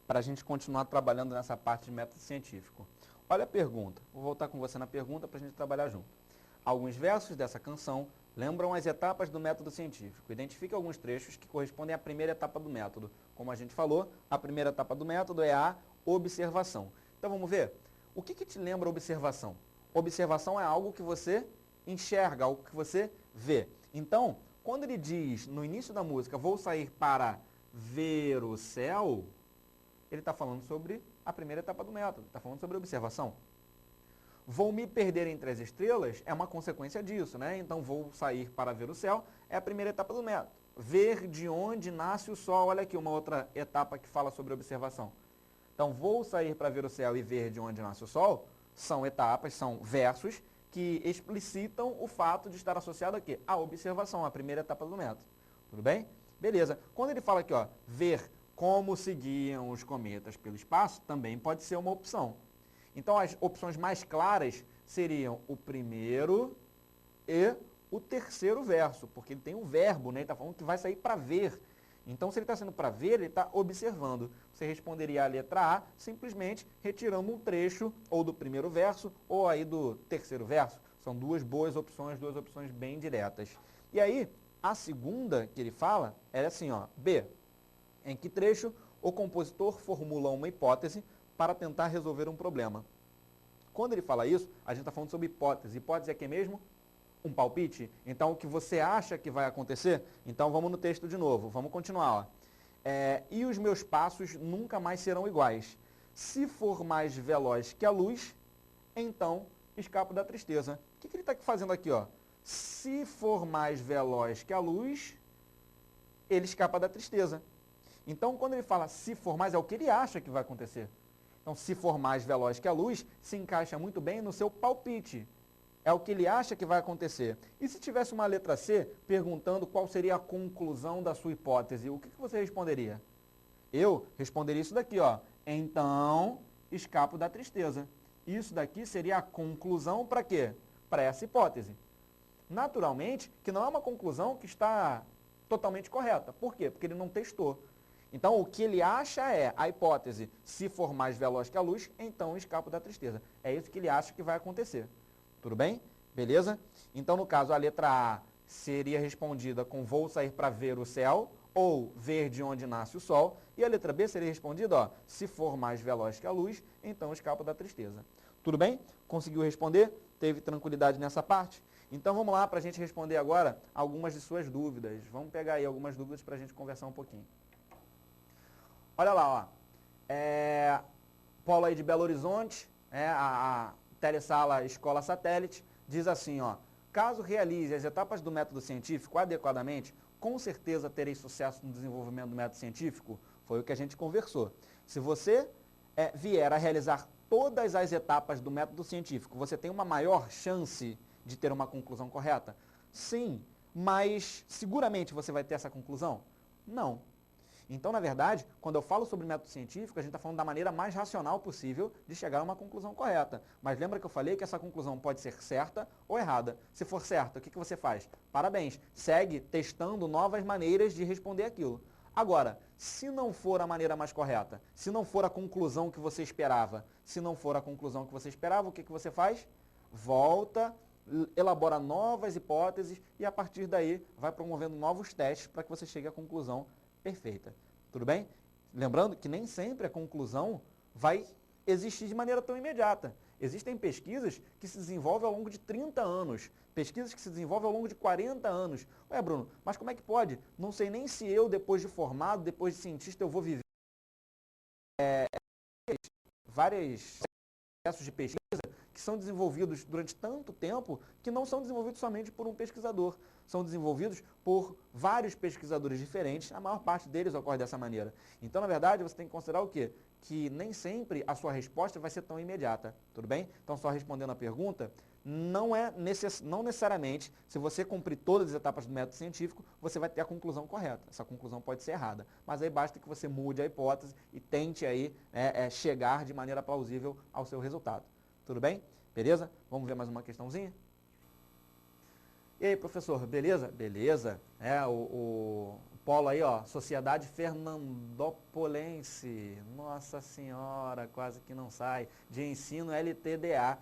D: para a gente continuar trabalhando nessa parte de método científico. Olha a pergunta, vou voltar com você na pergunta para a gente trabalhar junto. Alguns versos dessa canção lembram as etapas do método científico. Identifique alguns trechos que correspondem à primeira etapa do método. Como a gente falou, a primeira etapa do método é a observação. Então vamos ver? O que te lembra observação? Observação é algo que você enxerga, algo que você vê. Então, quando ele diz no início da música, vou sair para ver o céu, ele está falando sobre a primeira etapa do método, está falando sobre observação. Vou me perder entre as estrelas é uma consequência disso, né? Então, vou sair para ver o céu é a primeira etapa do método. Ver de onde nasce o sol, olha aqui uma outra etapa que fala sobre observação. Então, vou sair para ver o céu e ver de onde nasce o sol, são etapas, são versos que explicitam o fato de estar associado aqui à observação, a primeira etapa do método. Tudo bem? Beleza. Quando ele fala aqui, ó, ver como seguiam os cometas pelo espaço, também pode ser uma opção. Então, as opções mais claras seriam o primeiro e o terceiro verso, porque ele tem um verbo, né? Ele está falando que vai sair para ver. Então, se ele está sendo para ver, ele está observando. Você responderia a letra A simplesmente retirando um trecho ou do primeiro verso ou aí do terceiro verso. São duas opções bem diretas. E aí, a segunda que ele fala é assim, ó, B. Em que trecho o compositor formula uma hipótese para tentar resolver um problema? Quando ele fala isso, a gente está falando sobre hipótese. Hipótese é o que mesmo? Um palpite? Então, o que você acha que vai acontecer? Então, vamos no texto de novo. Vamos continuar. Ó. E os meus passos nunca mais serão iguais. Se for mais veloz que a luz, então escapo da tristeza. O que ele está fazendo aqui? Ó? Se for mais veloz que a luz, ele escapa da tristeza. Então, quando ele fala se for mais, é o que ele acha que vai acontecer. Então, se for mais veloz que a luz, se encaixa muito bem no seu palpite. É o que ele acha que vai acontecer. E se tivesse uma letra C perguntando qual seria a conclusão da sua hipótese, o que você responderia? Eu responderia isso daqui, ó. Então, escapo da tristeza. Isso daqui seria a conclusão para quê? Para essa hipótese. Naturalmente, que não é uma conclusão que está totalmente correta. Por quê? Porque ele não testou. Então, o que ele acha é a hipótese, se for mais veloz que a luz, então escapo da tristeza. É isso que ele acha que vai acontecer. Tudo bem? Beleza? Então, no caso, a letra A seria respondida com vou sair para ver o céu, ou ver de onde nasce o sol. E a letra B seria respondida, ó, se for mais veloz que a luz, então escapo da tristeza. Tudo bem? Conseguiu responder? Teve tranquilidade nessa parte? Então, vamos lá para a gente responder agora algumas de suas dúvidas. Vamos pegar aí algumas dúvidas para a gente conversar um pouquinho. Olha lá, ó. Polo aí de Belo Horizonte, a Telesala Escola Satélite, diz assim, ó. Caso realize as etapas do método científico adequadamente, com certeza terei sucesso no desenvolvimento do método científico. Foi o que a gente conversou. Se você vier a realizar todas as etapas do método científico, você tem uma maior chance de ter uma conclusão correta? Sim, mas seguramente você vai ter essa conclusão? Não. Então, na verdade, quando eu falo sobre método científico, a gente está falando da maneira mais racional possível de chegar a uma conclusão correta. Mas lembra que eu falei que essa conclusão pode ser certa ou errada. Se for certa, o que você faz? Parabéns, segue testando novas maneiras de responder aquilo. Agora, se não for a maneira mais correta, se não for a conclusão que você esperava, o que você faz? Volta, elabora novas hipóteses e a partir daí vai promovendo novos testes para que você chegue à conclusão perfeita. Tudo bem? Lembrando que nem sempre a conclusão vai existir de maneira tão imediata. Existem pesquisas que se desenvolvem ao longo de 30 anos, pesquisas que se desenvolvem ao longo de 40 anos. Ué, Bruno, mas como é que pode? Não sei nem se eu, depois de formado, depois de cientista, eu vou viver vários processos de pesquisa que são desenvolvidos durante tanto tempo que não são desenvolvidos somente por um pesquisador. São desenvolvidos por vários pesquisadores diferentes, a maior parte deles ocorre dessa maneira. Então, na verdade, você tem que considerar o quê? Que nem sempre a sua resposta vai ser tão imediata, tudo bem? Então, só respondendo a pergunta, não necessariamente, se você cumprir todas as etapas do método científico, você vai ter a conclusão correta. Essa conclusão pode ser errada, mas aí basta que você mude a hipótese e tente aí chegar de maneira plausível ao seu resultado. Tudo bem? Beleza? Vamos ver mais uma questãozinha? E aí, professor, beleza? Beleza. O polo aí, ó, Sociedade Fernandopolense. Nossa Senhora, quase que não sai. De ensino LTDA.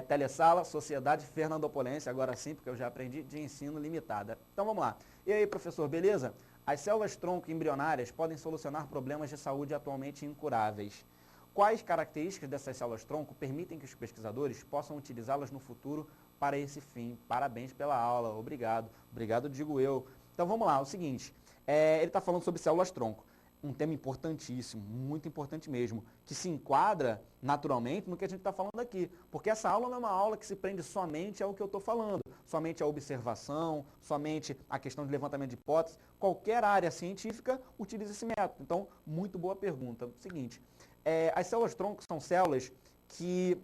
D: Telesala, Sociedade Fernandopolense, agora sim, porque eu já aprendi, de ensino limitada. Então vamos lá. E aí, professor, beleza? As células-tronco embrionárias podem solucionar problemas de saúde atualmente incuráveis. Quais características dessas células-tronco permitem que os pesquisadores possam utilizá-las no futuro para esse fim? Parabéns pela aula, obrigado. Obrigado, digo eu. Então vamos lá, é o seguinte, ele está falando sobre células-tronco. Um tema importantíssimo, muito importante mesmo, que se enquadra naturalmente no que a gente está falando aqui. Porque essa aula não é uma aula que se prende somente ao que eu estou falando, somente à observação, somente à questão de levantamento de hipóteses. Qualquer área científica utiliza esse método. Então, muito boa pergunta. Seguinte, as células-tronco são células que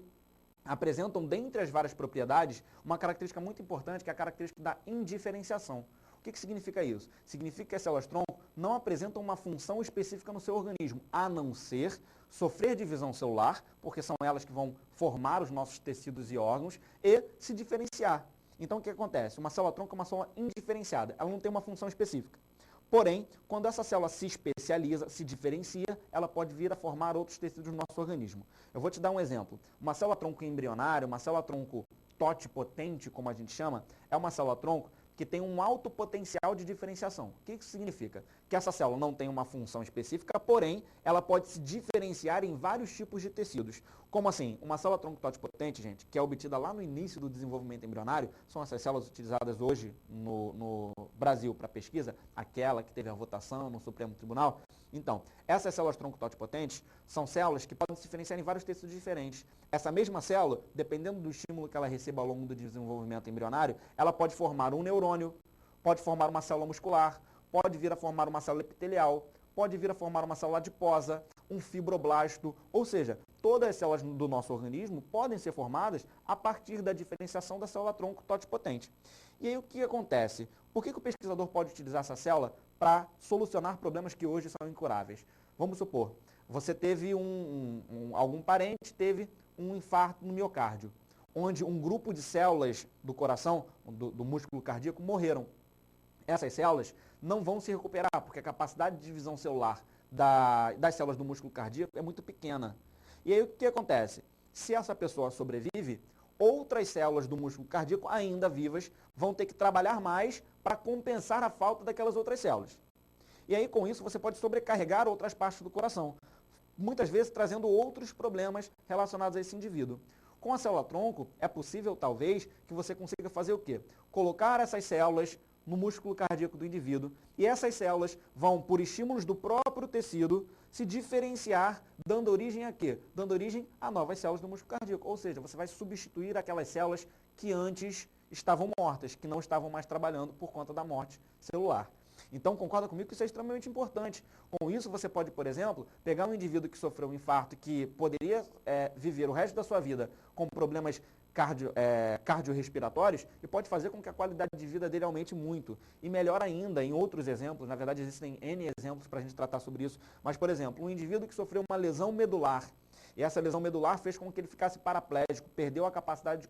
D: apresentam, dentre as várias propriedades, uma característica muito importante, que é a característica da indiferenciação. O que significa isso? Significa que as células-tronco não apresentam uma função específica no seu organismo, a não ser sofrer divisão celular, porque são elas que vão formar os nossos tecidos e órgãos, e se diferenciar. Então, o que acontece? Uma célula-tronco é uma célula indiferenciada, ela não tem uma função específica. Porém, quando essa célula se especializa, se diferencia, ela pode vir a formar outros tecidos no nosso organismo. Eu vou te dar um exemplo. Uma célula-tronco embrionária, uma célula-tronco totipotente, como a gente chama, é uma célula-tronco que tem um alto potencial de diferenciação. O que isso significa? Que essa célula não tem uma função específica, porém, ela pode se diferenciar em vários tipos de tecidos. Como assim? Uma célula-tronco totipotente, gente, que é obtida lá no início do desenvolvimento embrionário, são essas células utilizadas hoje no Brasil para pesquisa, aquela que teve a votação no Supremo Tribunal. Então, essas células-tronco totipotentes são células que podem se diferenciar em vários tecidos diferentes. Essa mesma célula, dependendo do estímulo que ela receba ao longo do desenvolvimento embrionário, ela pode formar um neurônio, pode formar uma célula muscular, pode vir a formar uma célula epitelial, pode vir a formar uma célula adiposa, um fibroblasto, ou seja, todas as células do nosso organismo podem ser formadas a partir da diferenciação da célula-tronco totipotente. E aí o que acontece? Por que o pesquisador pode utilizar essa célula para solucionar problemas que hoje são incuráveis? Vamos supor, você teve algum parente teve um infarto no miocárdio, onde um grupo de células do coração, do músculo cardíaco, morreram. Essas células não vão se recuperar, porque a capacidade de divisão celular das células do músculo cardíaco é muito pequena. E aí o que acontece? Se essa pessoa sobrevive, outras células do músculo cardíaco, ainda vivas, vão ter que trabalhar mais para compensar a falta daquelas outras células. E aí, com isso, você pode sobrecarregar outras partes do coração, muitas vezes trazendo outros problemas relacionados a esse indivíduo. Com a célula-tronco, é possível, talvez, que você consiga fazer o quê? Colocar essas células no músculo cardíaco do indivíduo, e essas células vão, por estímulos do próprio tecido, se diferenciar, dando origem a quê? Dando origem a novas células do músculo cardíaco. Ou seja, você vai substituir aquelas células que antes estavam mortas, que não estavam mais trabalhando por conta da morte celular. Então, concorda comigo que isso é extremamente importante. Com isso, você pode, por exemplo, pegar um indivíduo que sofreu um infarto, que poderia viver o resto da sua vida com problemas cardiorrespiratórios, e pode fazer com que a qualidade de vida dele aumente muito. E melhor ainda, em outros exemplos, na verdade existem N exemplos para a gente tratar sobre isso, mas, por exemplo, um indivíduo que sofreu uma lesão medular, e essa lesão medular fez com que ele ficasse paraplégico, perdeu a capacidade de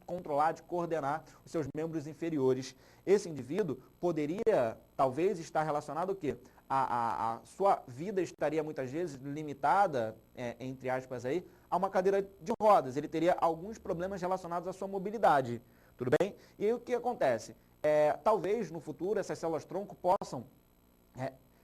D: controlar, de coordenar os seus membros inferiores. Esse indivíduo poderia, talvez, estar relacionado ao quê? A sua vida estaria muitas vezes limitada, entre aspas aí, a uma cadeira de rodas. Ele teria alguns problemas relacionados à sua mobilidade, tudo bem? E aí o que acontece? Talvez no futuro essas células-tronco possam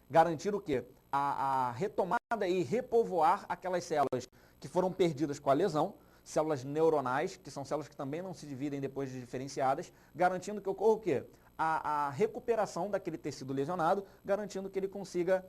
D: garantir o quê? A retomada e repovoar aquelas células que foram perdidas com a lesão, células neuronais, que são células que também não se dividem depois de diferenciadas, garantindo que ocorra o quê? A recuperação daquele tecido lesionado, garantindo que ele consiga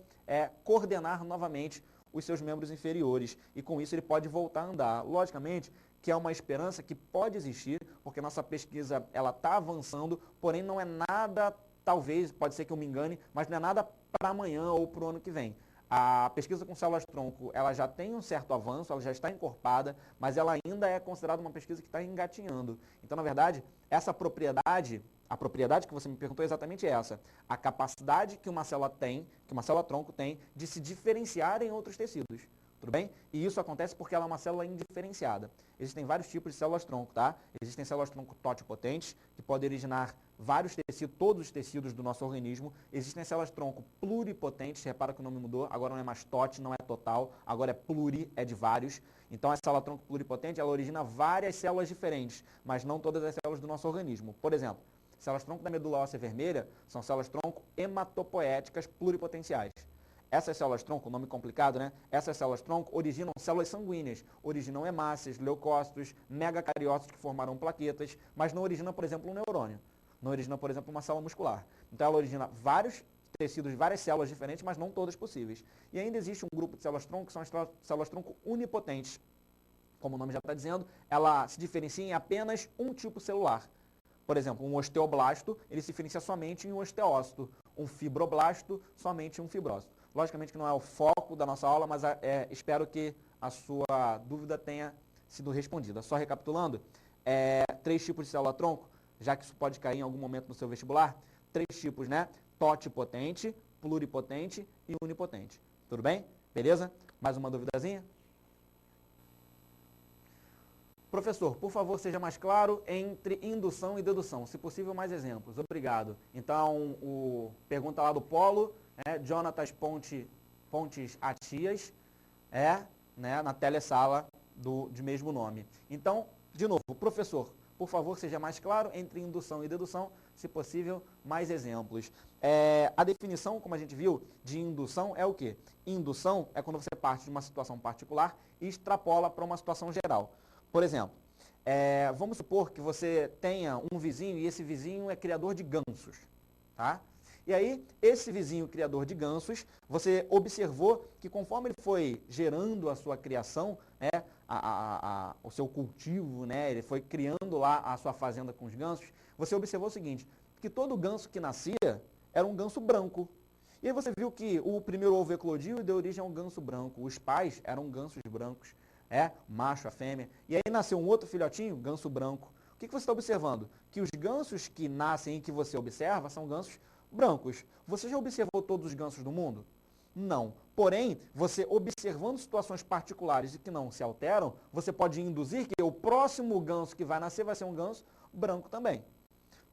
D: coordenar novamente os seus membros inferiores, e com isso ele pode voltar a andar. Logicamente que é uma esperança que pode existir, porque nossa pesquisa ela está avançando, porém não é nada, talvez, pode ser que eu me engane, mas não é nada para amanhã ou para o ano que vem. A pesquisa com células-tronco, ela já tem um certo avanço, ela já está encorpada, mas ela ainda é considerada uma pesquisa que está engatinhando. Então, na verdade, essa propriedade, a propriedade que você me perguntou é exatamente essa. A capacidade que uma célula tem, que uma célula-tronco tem, de se diferenciar em outros tecidos. tudo bem? E isso acontece porque ela é uma célula indiferenciada. Existem vários tipos de células-tronco, tá? Existem células-tronco totipotentes, que podem originar vários tecidos, todos os tecidos do nosso organismo. Existem células-tronco pluripotentes, repara que o nome mudou, agora não é mais tot, não é total, agora é pluri, é de vários. Então, a célula-tronco pluripotente, ela origina várias células diferentes, mas não todas as células do nosso organismo. Por exemplo, células-tronco da medula óssea vermelha são células-tronco hematopoéticas pluripotenciais. Essas células-tronco, nome complicado, né? Essas células-tronco originam células sanguíneas, originam hemácias, leucócitos, megacariócitos que formaram plaquetas, mas não originam, por exemplo, um neurônio. Não origina, por exemplo, uma célula muscular. Então, ela origina vários tecidos, várias células diferentes, mas não todas possíveis. E ainda existe um grupo de células-tronco que são as células-tronco unipotentes. Como o nome já está dizendo, ela se diferencia em apenas um tipo celular. Por exemplo, um osteoblasto, ele se diferencia somente em um osteócito. Um fibroblasto, somente em um fibrócito. Logicamente que não é o foco da nossa aula, mas espero que a sua dúvida tenha sido respondida. Só recapitulando, 3 tipos de célula-tronco, já que isso pode cair em algum momento no seu vestibular. 3 tipos, né? Totipotente, pluripotente e unipotente. Tudo bem? Beleza? Mais uma duvidazinha? Professor, por favor, seja mais claro entre indução e dedução. Se possível, mais exemplos. Obrigado. Então, pergunta lá do Polo, Jonatas Pontes Atias, né, na telesala de mesmo nome. Então, de novo, professor, por favor, seja mais claro entre indução e dedução. Se possível, mais exemplos. A definição, como a gente viu, de indução é o quê? Indução é quando você parte de uma situação particular e extrapola para uma situação geral. Por exemplo, vamos supor que você tenha um vizinho e esse vizinho é criador de gansos, tá? E aí, esse vizinho criador de gansos, você observou que conforme ele foi gerando a sua criação, o seu cultivo, né, ele foi criando lá a sua fazenda com os gansos, você observou o seguinte, que todo ganso que nascia era um ganso branco. E aí você viu que o primeiro ovo eclodiu e deu origem a um ganso branco. Os pais eram gansos brancos. Macho, a fêmea. E aí nasceu um outro filhotinho, ganso branco. O que você está observando? Que os gansos que nascem e que você observa são gansos brancos. Você já observou todos os gansos do mundo? Não. Porém, você observando situações particulares e que não se alteram, você pode induzir que o próximo ganso que vai nascer vai ser um ganso branco também.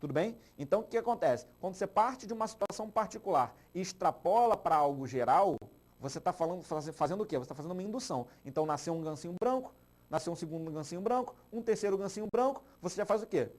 D: Tudo bem? Então, o que acontece? Quando você parte de uma situação particular e extrapola para algo geral, você está fazendo o quê? Você está fazendo uma indução. Então, nasceu um gansinho branco, nasceu um segundo gansinho branco, um terceiro gansinho branco, você já faz o quê?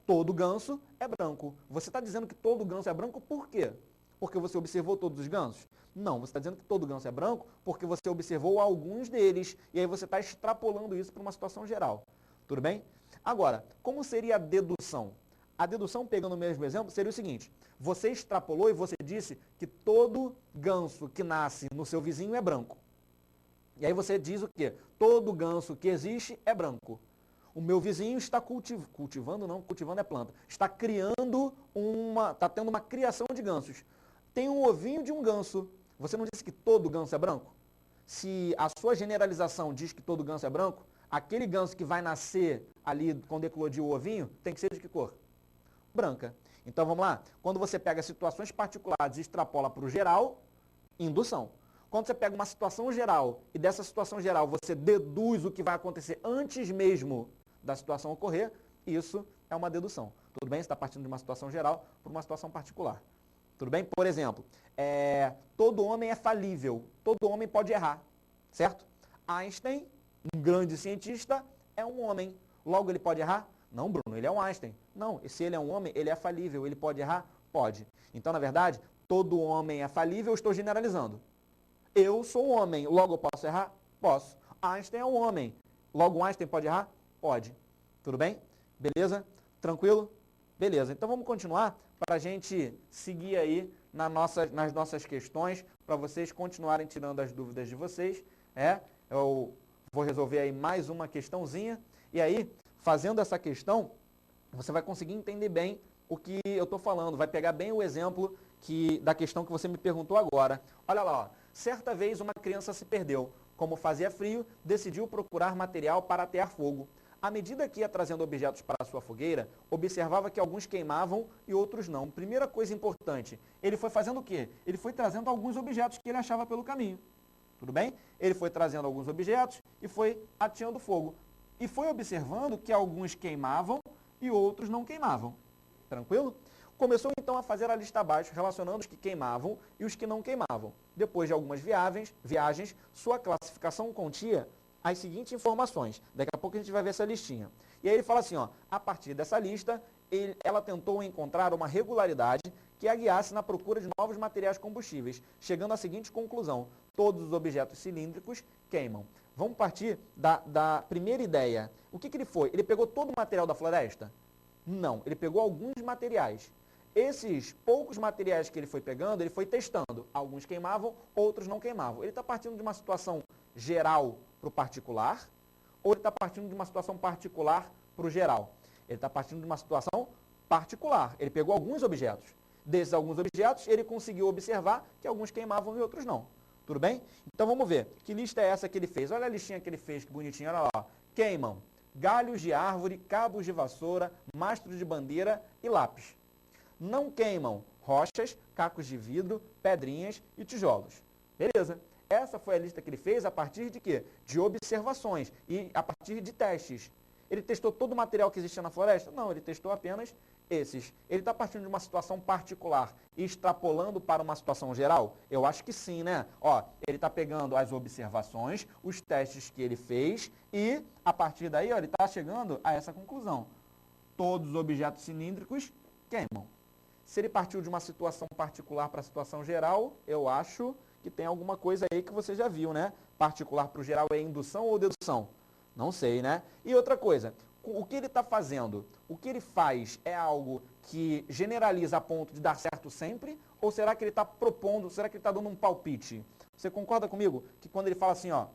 D: Todo ganso é branco. Você está dizendo que todo ganso é branco por quê? Porque você observou todos os gansos? Não, você está dizendo que todo ganso é branco porque você observou alguns deles e aí você está extrapolando isso para uma situação geral. Tudo bem? Agora, como seria a dedução? A dedução, pegando o mesmo exemplo, seria o seguinte, você extrapolou e você disse que todo ganso que nasce no seu vizinho é branco. E aí você diz o quê? Todo ganso que existe é branco. O meu vizinho está cultivando é planta, está criando está tendo uma criação de gansos. Tem um ovinho de um ganso. Você não disse que todo ganso é branco? Se a sua generalização diz que todo ganso é branco, aquele ganso que vai nascer ali quando eclodir o ovinho, tem que ser de que cor? Branca. Então vamos lá. Quando você pega situações particulares e extrapola para o geral, indução. Quando você pega uma situação geral e dessa situação geral você deduz o que vai acontecer antes mesmo da situação ocorrer, isso é uma dedução. Tudo bem? Você está partindo de uma situação geral para uma situação particular. Tudo bem? Por exemplo, todo homem é falível. Todo homem pode errar. Certo? Einstein, um grande cientista, é um homem. Logo ele pode errar? Não, Bruno, ele é um Einstein. Não, se ele é um homem, ele é falível. Ele pode errar? Pode. Então, na verdade, todo homem é falível, eu estou generalizando. Eu sou um homem, logo eu posso errar? Posso. Einstein é um homem. Logo Einstein pode errar? Pode. Tudo bem? Beleza? Tranquilo? Beleza. Então vamos continuar para a gente seguir aí nas nossas questões, para vocês continuarem tirando as dúvidas de vocês. Eu vou resolver aí mais uma questãozinha. E aí, fazendo essa questão, você vai conseguir entender bem o que eu estou falando. Vai pegar bem o exemplo da questão que você me perguntou agora. Olha lá, ó. Certa vez uma criança se perdeu. Como fazia frio, decidiu procurar material para atear fogo. À medida que ia trazendo objetos para a sua fogueira, observava que alguns queimavam e outros não. Primeira coisa importante, ele foi fazendo o quê? Ele foi trazendo alguns objetos que ele achava pelo caminho. Tudo bem? Ele foi trazendo alguns objetos e foi ateando fogo. E foi observando que alguns queimavam e outros não queimavam. Tranquilo? Começou então a fazer a lista abaixo, relacionando os que queimavam e os que não queimavam. Depois de algumas viagens, sua classificação continha as seguintes informações. Daqui a pouco a gente vai ver essa listinha. E aí ele fala assim, ó, a partir dessa lista, ela tentou encontrar uma regularidade que a guiasse na procura de novos materiais combustíveis, chegando à seguinte conclusão: todos os objetos cilíndricos queimam. Vamos partir da primeira ideia. O que ele foi? Ele pegou todo o material da floresta? Não, ele pegou alguns materiais. Esses poucos materiais que ele foi pegando, ele foi testando. Alguns queimavam, outros não queimavam. Ele está partindo de uma situação geral para o particular, ou ele está partindo de uma situação particular para o geral? Ele está partindo de uma situação particular. Ele pegou alguns objetos. Desses alguns objetos, ele conseguiu observar que alguns queimavam e outros não. Tudo bem? Então vamos ver. Que lista é essa que ele fez? Olha a listinha que ele fez, que bonitinho. Olha lá. Queimam galhos de árvore, cabos de vassoura, mastro de bandeira e lápis. Não queimam rochas, cacos de vidro, pedrinhas e tijolos. Beleza. Essa foi a lista que ele fez a partir de quê? De observações e a partir de testes. Ele testou todo o material que existia na floresta? Não, ele testou apenas esses. Ele está partindo de uma situação particular e extrapolando para uma situação geral? Eu acho que sim, né? Ó, ele está pegando as observações, os testes que ele fez e, a partir daí, ó, ele está chegando a essa conclusão. Todos os objetos cilíndricos queimam. Se ele partiu de uma situação particular para a situação geral, eu acho que tem alguma coisa aí que você já viu, né? Particular para o geral é indução ou dedução? Não sei, né? E outra coisa, o que ele está fazendo? O que ele faz é algo que generaliza a ponto de dar certo sempre? Ou será que ele está propondo, será que ele está dando um palpite? Você concorda comigo que quando ele fala assim, ó,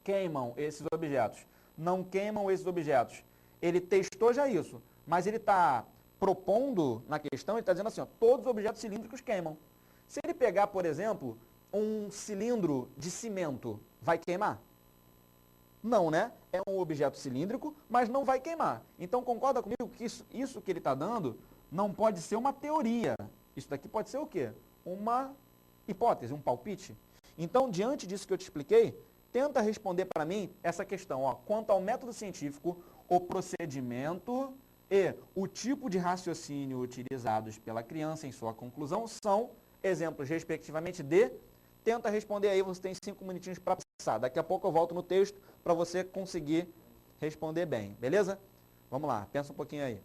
D: queimam esses objetos, não queimam esses objetos, ele testou já isso, mas ele está propondo na questão, ele está dizendo assim, ó, todos os objetos cilíndricos queimam. Se ele pegar, por exemplo, um cilindro de cimento, vai queimar? Não, né? É um objeto cilíndrico, mas não vai queimar. Então, concorda comigo que isso que ele está dando não pode ser uma teoria. Isso daqui pode ser o quê? Uma hipótese, um palpite. Então, diante disso que eu te expliquei, tenta responder para mim essa questão. Ó, quanto ao método científico, o procedimento e o tipo de raciocínio utilizados pela criança em sua conclusão são exemplos, respectivamente, de... Tenta responder aí, você tem 5 minutinhos para passar. Daqui a pouco eu volto no texto para você conseguir responder bem, beleza? Vamos lá, pensa um pouquinho aí.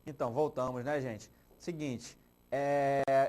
D: Então, voltamos, né, gente? Seguinte,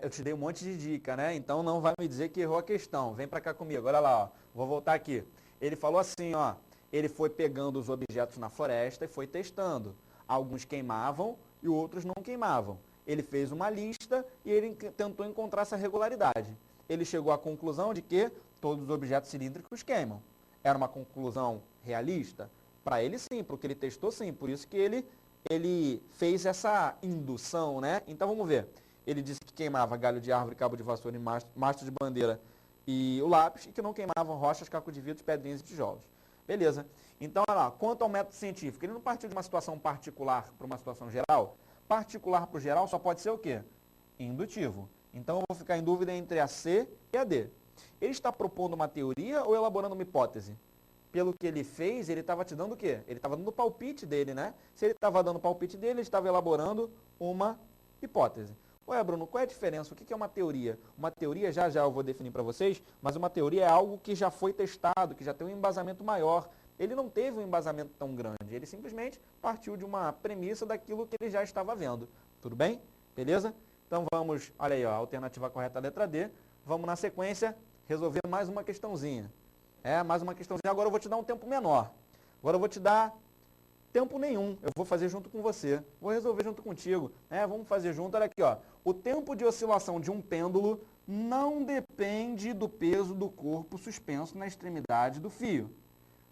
D: eu te dei um monte de dica, né? Então não vai me dizer que errou a questão. Vem pra cá comigo, olha lá, ó. Vou voltar aqui. Ele falou assim, ó, ele foi pegando os objetos na floresta e foi testando. Alguns queimavam e outros não queimavam. Ele fez uma lista e ele tentou encontrar essa regularidade. Ele chegou à conclusão de que todos os objetos cilíndricos queimam. Era uma conclusão realista? Para ele sim, para o que ele testou sim. Por isso que ele fez essa indução, né? Então vamos ver. Ele disse que queimava galho de árvore, cabo de vassoura e mastro de bandeira e o lápis, e que não queimavam rochas, caco de vidro, pedrinhas e tijolos. Beleza. Então, olha lá, quanto ao método científico, ele não partiu de uma situação particular para uma situação geral. Particular para o geral só pode ser o quê? Indutivo. Então, eu vou ficar em dúvida entre a C e a D. Ele está propondo uma teoria ou elaborando uma hipótese? Pelo que ele fez, ele estava te dando o quê? Ele estava dando o palpite dele, né? Se ele estava dando o palpite dele, ele estava elaborando uma hipótese. Ué, Bruno, qual é a diferença? O que é uma teoria? Uma teoria, já eu vou definir para vocês, mas uma teoria é algo que já foi testado, que já tem um embasamento maior. Ele não teve um embasamento tão grande, ele simplesmente partiu de uma premissa daquilo que ele já estava vendo. Tudo bem? Beleza? Então vamos, olha aí, ó, a alternativa correta é a letra D. Vamos na sequência resolver mais uma questãozinha. Mais uma questãozinha. Agora eu vou te dar um tempo menor. Agora eu vou te dar tempo nenhum. Eu vou fazer junto com você. Vou resolver junto contigo. Vamos fazer junto. Olha aqui, ó. O tempo de oscilação de um pêndulo não depende do peso do corpo suspenso na extremidade do fio.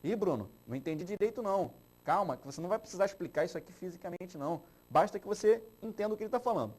D: Ih, Bruno, não entendi direito não. Calma, que você não vai precisar explicar isso aqui fisicamente não. Basta que você entenda o que ele está falando.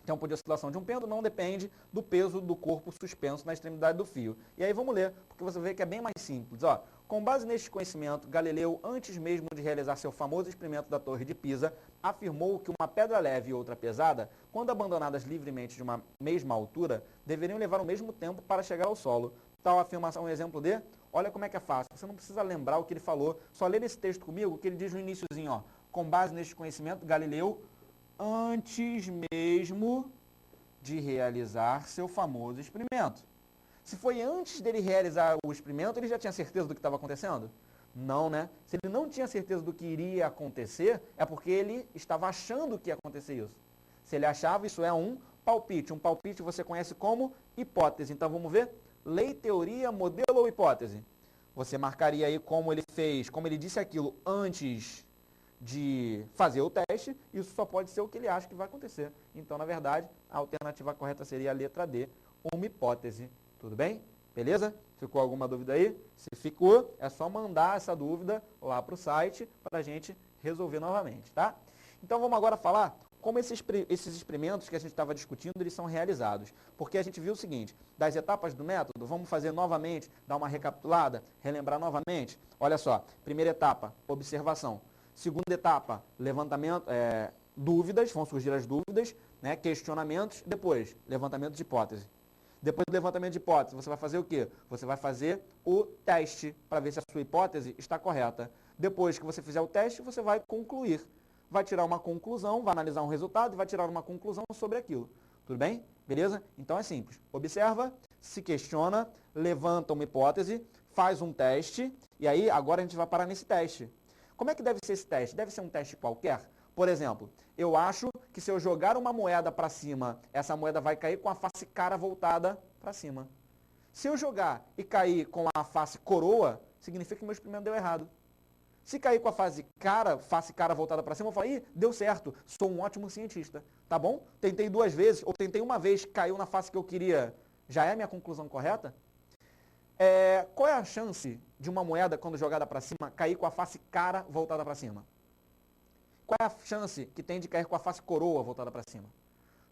D: O tempo de oscilação de um pêndulo não depende do peso do corpo suspenso na extremidade do fio. E aí vamos ler, porque você vê que é bem mais simples. Ó, com base neste conhecimento, Galileu, antes mesmo de realizar seu famoso experimento da Torre de Pisa, afirmou que uma pedra leve e outra pesada, quando abandonadas livremente de uma mesma altura, deveriam levar o mesmo tempo para chegar ao solo. Tal afirmação é um exemplo de... Olha como é que é fácil. Você não precisa lembrar o que ele falou. Só lê nesse texto comigo, que ele diz no iniciozinho, ó. Com base neste conhecimento, Galileu, antes mesmo de realizar seu famoso experimento. Se foi antes dele realizar o experimento, ele já tinha certeza do que estava acontecendo? Não, né? Se ele não tinha certeza do que iria acontecer, é porque ele estava achando que ia acontecer isso. Se ele achava, isso é um palpite. Um palpite você conhece como hipótese. Então vamos ver? Lei, teoria, modelo ou hipótese? Você marcaria aí como ele fez, como ele disse aquilo antes de fazer o teste, isso só pode ser o que ele acha que vai acontecer. Então, na verdade, a alternativa correta seria a letra D, uma hipótese. Tudo bem? Beleza? Ficou alguma dúvida aí? Se ficou, é só mandar essa dúvida lá para o site para a gente resolver novamente, tá? Então, vamos agora falar como esses experimentos que a gente estava discutindo, eles são realizados. Porque a gente viu o seguinte, das etapas do método, vamos fazer novamente, dar uma recapitulada, relembrar novamente. Olha só, primeira etapa, observação. Segunda etapa, levantamento, dúvidas, vão surgir as dúvidas, né, questionamentos, depois, levantamento de hipótese. Depois do levantamento de hipótese, você vai fazer o quê? Você vai fazer o teste para ver se a sua hipótese está correta. Depois que você fizer o teste, você vai concluir. Vai tirar uma conclusão, vai analisar um resultado e vai tirar uma conclusão sobre aquilo. Tudo bem? Beleza? Então é simples. Observa, se questiona, levanta uma hipótese, faz um teste e aí agora a gente vai parar nesse teste. Como é que deve ser esse teste? Deve ser um teste qualquer? Por exemplo, eu acho que se eu jogar uma moeda para cima, essa moeda vai cair com a face cara voltada para cima. Se eu jogar e cair com a face coroa, significa que meu experimento deu errado. Se cair com a face cara voltada para cima, eu falo, ih, deu certo, sou um ótimo cientista. Tá bom? Tentei 2 vezes, ou tentei uma vez, caiu na face que eu queria, já é a minha conclusão correta? Qual é a chance de uma moeda, quando jogada para cima, cair com a face cara voltada para cima? Qual é a chance que tem de cair com a face coroa voltada para cima?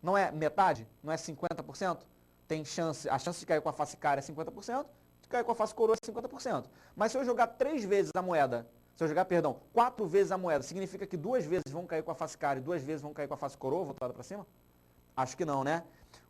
D: Não é metade? Não é 50%? A chance de cair com a face cara é 50%, de cair com a face coroa é 50%. Mas se eu jogar 3 vezes a moeda, 4 vezes a moeda, significa que 2 vezes vão cair com a face cara e 2 vezes vão cair com a face coroa voltada para cima? Acho que não, né?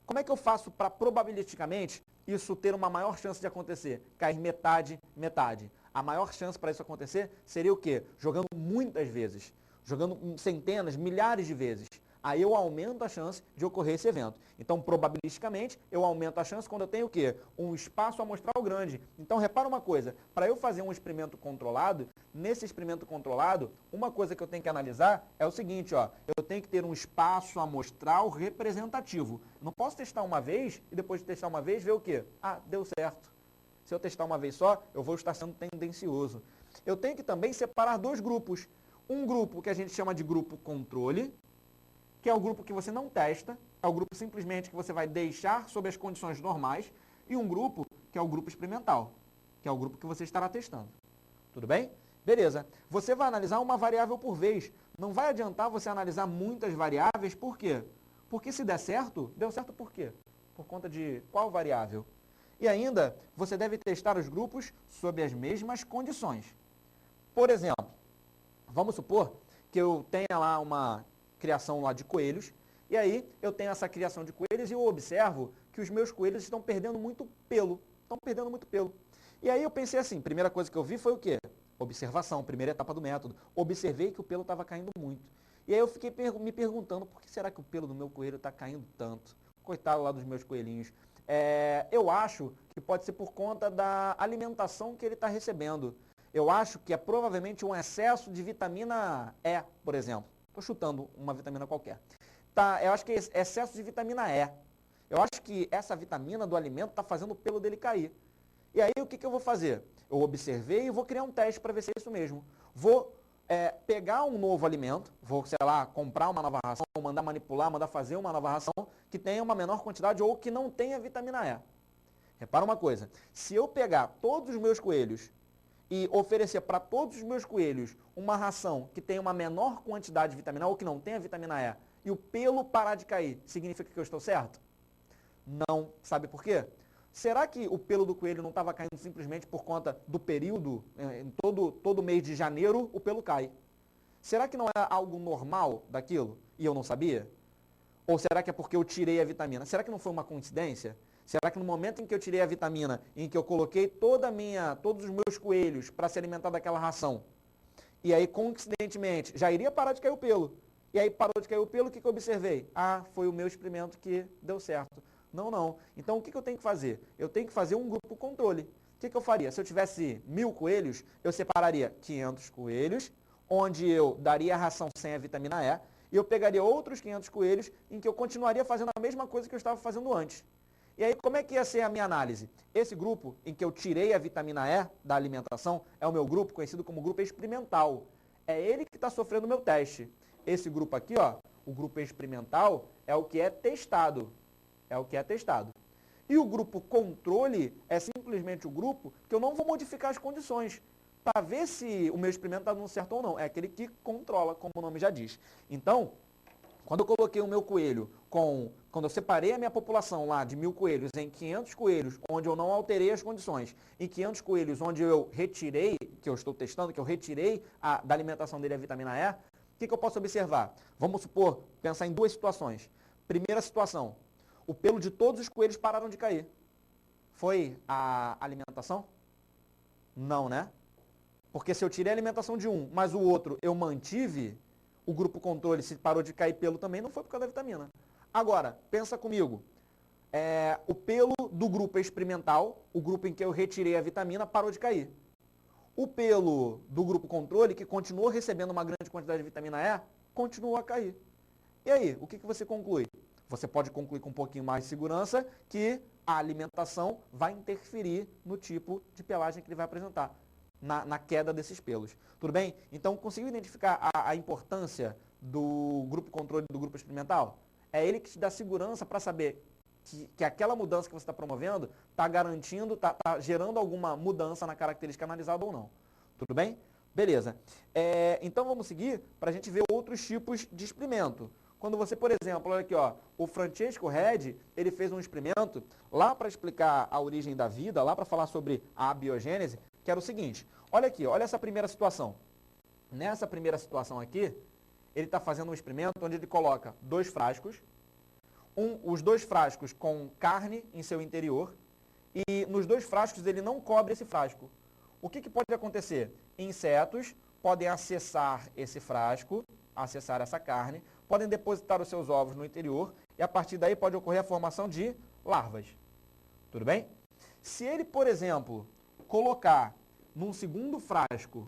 D: Como é que eu faço para, probabilisticamente, isso ter uma maior chance de acontecer? Cair metade, metade. A maior chance para isso acontecer seria o quê? Jogando muitas vezes. Jogando centenas, milhares de vezes. Aí eu aumento a chance de ocorrer esse evento. Então, probabilisticamente, eu aumento a chance quando eu tenho o quê? Um espaço amostral grande. Então, repara uma coisa, para eu fazer um experimento controlado, nesse experimento controlado, uma coisa que eu tenho que analisar é o seguinte, ó, eu tenho que ter um espaço amostral representativo. Não posso testar uma vez e depois de testar uma vez ver o quê? Ah, deu certo. Se eu testar uma vez só, eu vou estar sendo tendencioso. Eu tenho que também separar dois grupos. Um grupo que a gente chama de grupo controle, que é o grupo que você não testa, é o grupo simplesmente que você vai deixar sob as condições normais, e um grupo que é o grupo experimental, que é o grupo que você estará testando. Tudo bem? Beleza. Você vai analisar uma variável por vez. Não vai adiantar você analisar muitas variáveis, por quê? Porque se der certo, deu certo por quê? Por conta de qual variável? E ainda, você deve testar os grupos sob as mesmas condições. Por exemplo, vamos supor que eu tenha lá uma criação lá de coelhos, e aí eu tenho essa criação de coelhos e eu observo que os meus coelhos estão perdendo muito pelo. Estão perdendo muito pelo. E aí eu pensei assim, primeira coisa que eu vi foi o quê? Observação, primeira etapa do método. Observei que o pelo estava caindo muito. E aí eu fiquei me perguntando, por que será que o pelo do meu coelho está caindo tanto? Coitado lá dos meus coelhinhos. Eu acho que pode ser por conta da alimentação que ele está recebendo. Eu acho que é provavelmente um excesso de vitamina E, por exemplo. Estou chutando uma vitamina qualquer. Tá, eu acho que é excesso de vitamina E. Eu acho que essa vitamina do alimento está fazendo o pelo dele cair. E aí o que eu vou fazer? Eu observei e vou criar um teste para ver se é isso mesmo. Vou pegar um novo alimento, vou, sei lá, comprar uma nova ração, mandar manipular, mandar fazer uma nova ração que tenha uma menor quantidade ou que não tenha vitamina E. Repara uma coisa, se eu pegar todos os meus coelhos e oferecer para todos os meus coelhos uma ração que tenha uma menor quantidade de vitamina E ou que não tenha vitamina E e o pelo parar de cair, significa que eu estou certo? Não. Sabe por quê? Será que o pelo do coelho não estava caindo simplesmente por conta do período, em todo mês de janeiro o pelo cai? Será que não é algo normal daquilo e eu não sabia? Ou será que é porque eu tirei a vitamina? Será que não foi uma coincidência? Será que no momento em que eu tirei a vitamina, em que eu coloquei todos os meus coelhos para se alimentar daquela ração, e aí coincidentemente já iria parar de cair o pelo, e aí parou de cair o pelo, o que eu observei? Ah, foi o meu experimento que deu certo. Não. Então, o que eu tenho que fazer? Eu tenho que fazer um grupo controle. O que eu faria? Se eu tivesse 1000 coelhos, eu separaria 500 coelhos, onde eu daria a ração sem a vitamina E, e eu pegaria outros 500 coelhos em que eu continuaria fazendo a mesma coisa que eu estava fazendo antes. E aí, como é que ia ser a minha análise? Esse grupo em que eu tirei a vitamina E da alimentação é o meu grupo conhecido como grupo experimental. É ele que está sofrendo o meu teste. Esse grupo aqui, ó, o grupo experimental, é o que é testado. É o que é testado. E o grupo controle é simplesmente o grupo que eu não vou modificar as condições para ver se o meu experimento está dando certo ou não. É aquele que controla, como o nome já diz. Então, quando eu coloquei o meu coelho quando eu separei a minha população lá de 1000 coelhos em 500 coelhos, onde eu não alterei as condições, e 500 coelhos onde eu retirei, que eu estou testando, que eu retirei da alimentação dele a vitamina E, o que eu posso observar? Vamos supor, pensar em duas situações. Primeira situação, o pelo de todos os coelhos pararam de cair. Foi a alimentação? Não, né? Porque se eu tirei a alimentação de um, mas o outro eu mantive, o grupo controle, se parou de cair pelo também, não foi por causa da vitamina. Agora, pensa comigo. O pelo do grupo experimental, o grupo em que eu retirei a vitamina, parou de cair. O pelo do grupo controle, que continuou recebendo uma grande quantidade de vitamina E, continuou a cair. E aí, o que você conclui? Você pode concluir com um pouquinho mais de segurança que a alimentação vai interferir no tipo de pelagem que ele vai apresentar, na queda desses pelos. Tudo bem? Então, conseguiu identificar a importância do grupo controle e do grupo experimental? É ele que te dá segurança para saber que aquela mudança que você está promovendo está garantindo, está gerando alguma mudança na característica analisada ou não. Tudo bem? Beleza. Então, vamos seguir para a gente ver outros tipos de experimento. Quando você, por exemplo, olha aqui, ó, o Francesco Redi, ele fez um experimento lá para explicar a origem da vida, lá para falar sobre a abiogênese, que era o seguinte, olha aqui, olha essa primeira situação. Nessa primeira situação aqui, ele está fazendo um experimento onde ele coloca 2 frascos, os 2 frascos com carne em seu interior, e nos 2 frascos ele não cobre esse frasco. O que pode acontecer? Insetos podem acessar esse frasco, acessar essa carne, podem depositar os seus ovos no interior, e a partir daí pode ocorrer a formação de larvas. Tudo bem? Se ele, por exemplo, colocar num segundo frasco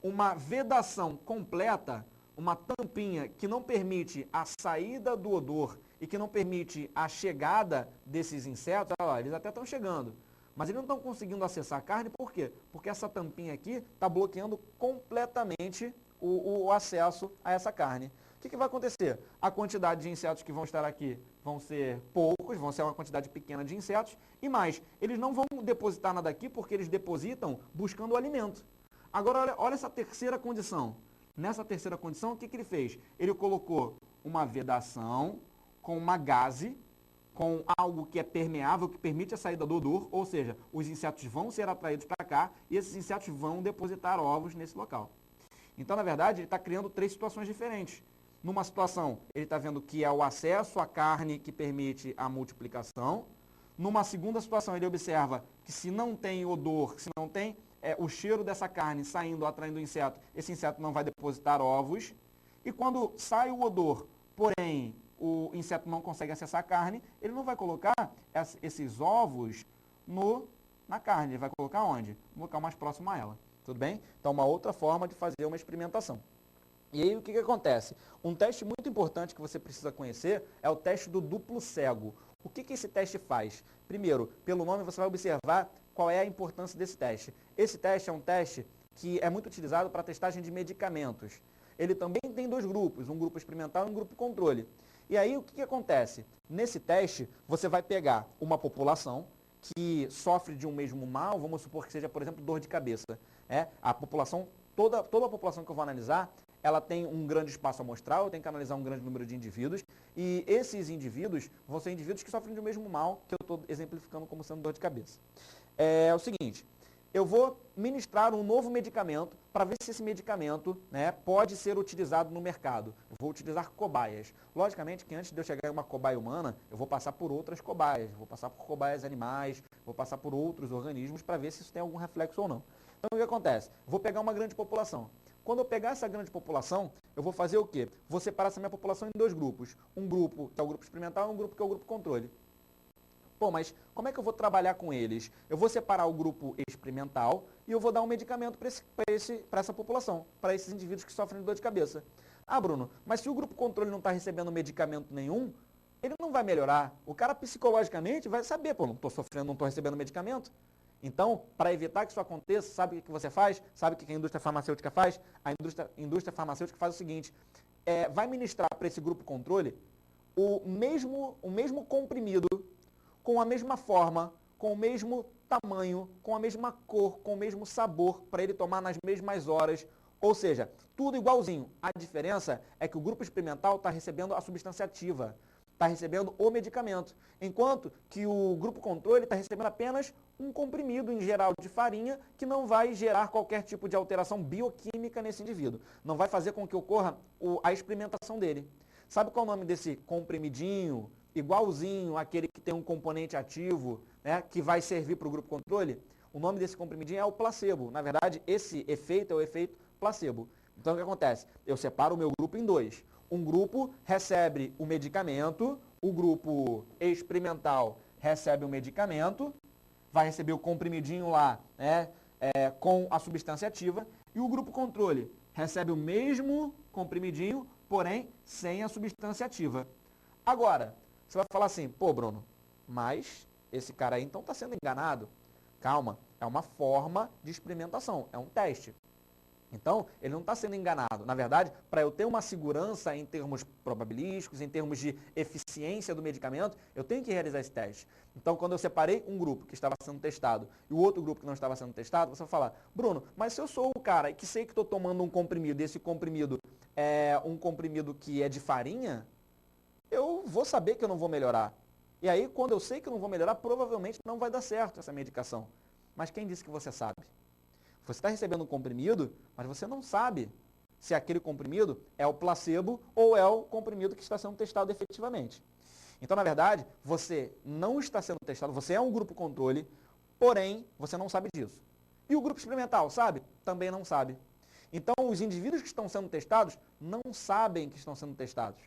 D: uma vedação completa, uma tampinha que não permite a saída do odor e que não permite a chegada desses insetos, olha lá, eles até estão chegando, mas eles não estão conseguindo acessar a carne, por quê? Porque essa tampinha aqui está bloqueando completamente o acesso a essa carne. O que vai acontecer? A quantidade de insetos que vão estar aqui vão ser poucos, vão ser uma quantidade pequena de insetos, e mais, eles não vão depositar nada aqui porque eles depositam buscando o alimento. Agora, olha essa terceira condição. Nessa terceira condição, o que ele fez? Ele colocou uma vedação com uma gaze, com algo que é permeável, que permite a saída do odor, ou seja, os insetos vão ser atraídos para cá e esses insetos vão depositar ovos nesse local. Então, na verdade, ele está criando 3 situações diferentes. Numa situação, ele está vendo que é o acesso à carne que permite a multiplicação. Numa segunda situação, ele observa que se não tem odor, se não tem o cheiro dessa carne saindo, atraindo o inseto, esse inseto não vai depositar ovos. E quando sai o odor, porém o inseto não consegue acessar a carne, ele não vai colocar esses ovos na carne. Ele vai colocar onde? No local mais próximo a ela. Tudo bem? Então, uma outra forma de fazer uma experimentação. E aí, o que acontece? Um teste muito importante que você precisa conhecer é o teste do duplo cego. O que esse teste faz? Primeiro, pelo nome você vai observar qual é a importância desse teste. Esse teste é um teste que é muito utilizado para testagem de medicamentos. Ele também tem 2 grupos, um grupo experimental e um grupo controle. E aí, o que acontece? Nesse teste, você vai pegar uma população que sofre de um mesmo mal, vamos supor que seja, por exemplo, dor de cabeça. A população, toda a população que eu vou analisar, ela tem um grande espaço amostral, eu tenho que analisar um grande número de indivíduos, e esses indivíduos vão ser indivíduos que sofrem do mesmo mal que eu estou exemplificando como sendo dor de cabeça. É o seguinte, eu vou ministrar um novo medicamento para ver se esse medicamento pode ser utilizado no mercado. Eu vou utilizar cobaias. Logicamente que antes de eu chegar em uma cobaia humana, eu vou passar por outras cobaias, vou passar por cobaias animais, vou passar por outros organismos para ver se isso tem algum reflexo ou não. Então, o que acontece? Vou pegar uma grande população. Quando eu pegar essa grande população, eu vou fazer o quê? Vou separar essa minha população em 2 grupos. Um grupo que é o grupo experimental e um grupo que é o grupo controle. Pô, mas como é que eu vou trabalhar com eles? Eu vou separar o grupo experimental e eu vou dar um medicamento para essa população, para esses indivíduos que sofrem de dor de cabeça. Ah, Bruno, mas se o grupo controle não está recebendo medicamento nenhum, ele não vai melhorar. O cara psicologicamente vai saber, pô, não estou sofrendo, não estou recebendo medicamento. Então, para evitar que isso aconteça, sabe o que você faz? Sabe o que a indústria farmacêutica faz? A indústria farmacêutica faz o seguinte, vai ministrar para esse grupo controle o mesmo comprimido, com a mesma forma, com o mesmo tamanho, com a mesma cor, com o mesmo sabor, para ele tomar nas mesmas horas. Ou seja, tudo igualzinho. A diferença é que o grupo experimental está recebendo a substância ativa, está recebendo o medicamento, enquanto que o grupo controle está recebendo apenas um comprimido, em geral, de farinha, que não vai gerar qualquer tipo de alteração bioquímica nesse indivíduo. Não vai fazer com que ocorra a experimentação dele. Sabe qual é o nome desse comprimidinho, igualzinho àquele que tem um componente ativo, que vai servir para o grupo controle? O nome desse comprimidinho é o placebo. Na verdade, esse efeito é o efeito placebo. Então, o que acontece? Eu separo o meu grupo em 2. Um grupo recebe o medicamento, o grupo experimental recebe o medicamento, vai receber o comprimidinho lá, com a substância ativa, e o grupo controle recebe o mesmo comprimidinho, porém sem a substância ativa. Agora, você vai falar assim, pô, Bruno, mas esse cara aí então está sendo enganado. Calma, é uma forma de experimentação, é um teste. Então, ele não está sendo enganado. Na verdade, para eu ter uma segurança em termos probabilísticos, em termos de eficiência do medicamento, eu tenho que realizar esse teste. Então, quando eu separei um grupo que estava sendo testado e o outro grupo que não estava sendo testado, você vai falar, Bruno, mas se eu sou o cara que sei que estou tomando um comprimido, e esse comprimido é um comprimido que é de farinha, eu vou saber que eu não vou melhorar. E aí, quando eu sei que eu não vou melhorar, provavelmente não vai dar certo essa medicação. Mas quem disse que você sabe? Você está recebendo um comprimido, mas você não sabe se aquele comprimido é o placebo ou é o comprimido que está sendo testado efetivamente. Então, na verdade, você não está sendo testado, você é um grupo controle, porém, você não sabe disso. E o grupo experimental, sabe? Também não sabe. Então, os indivíduos que estão sendo testados não sabem que estão sendo testados.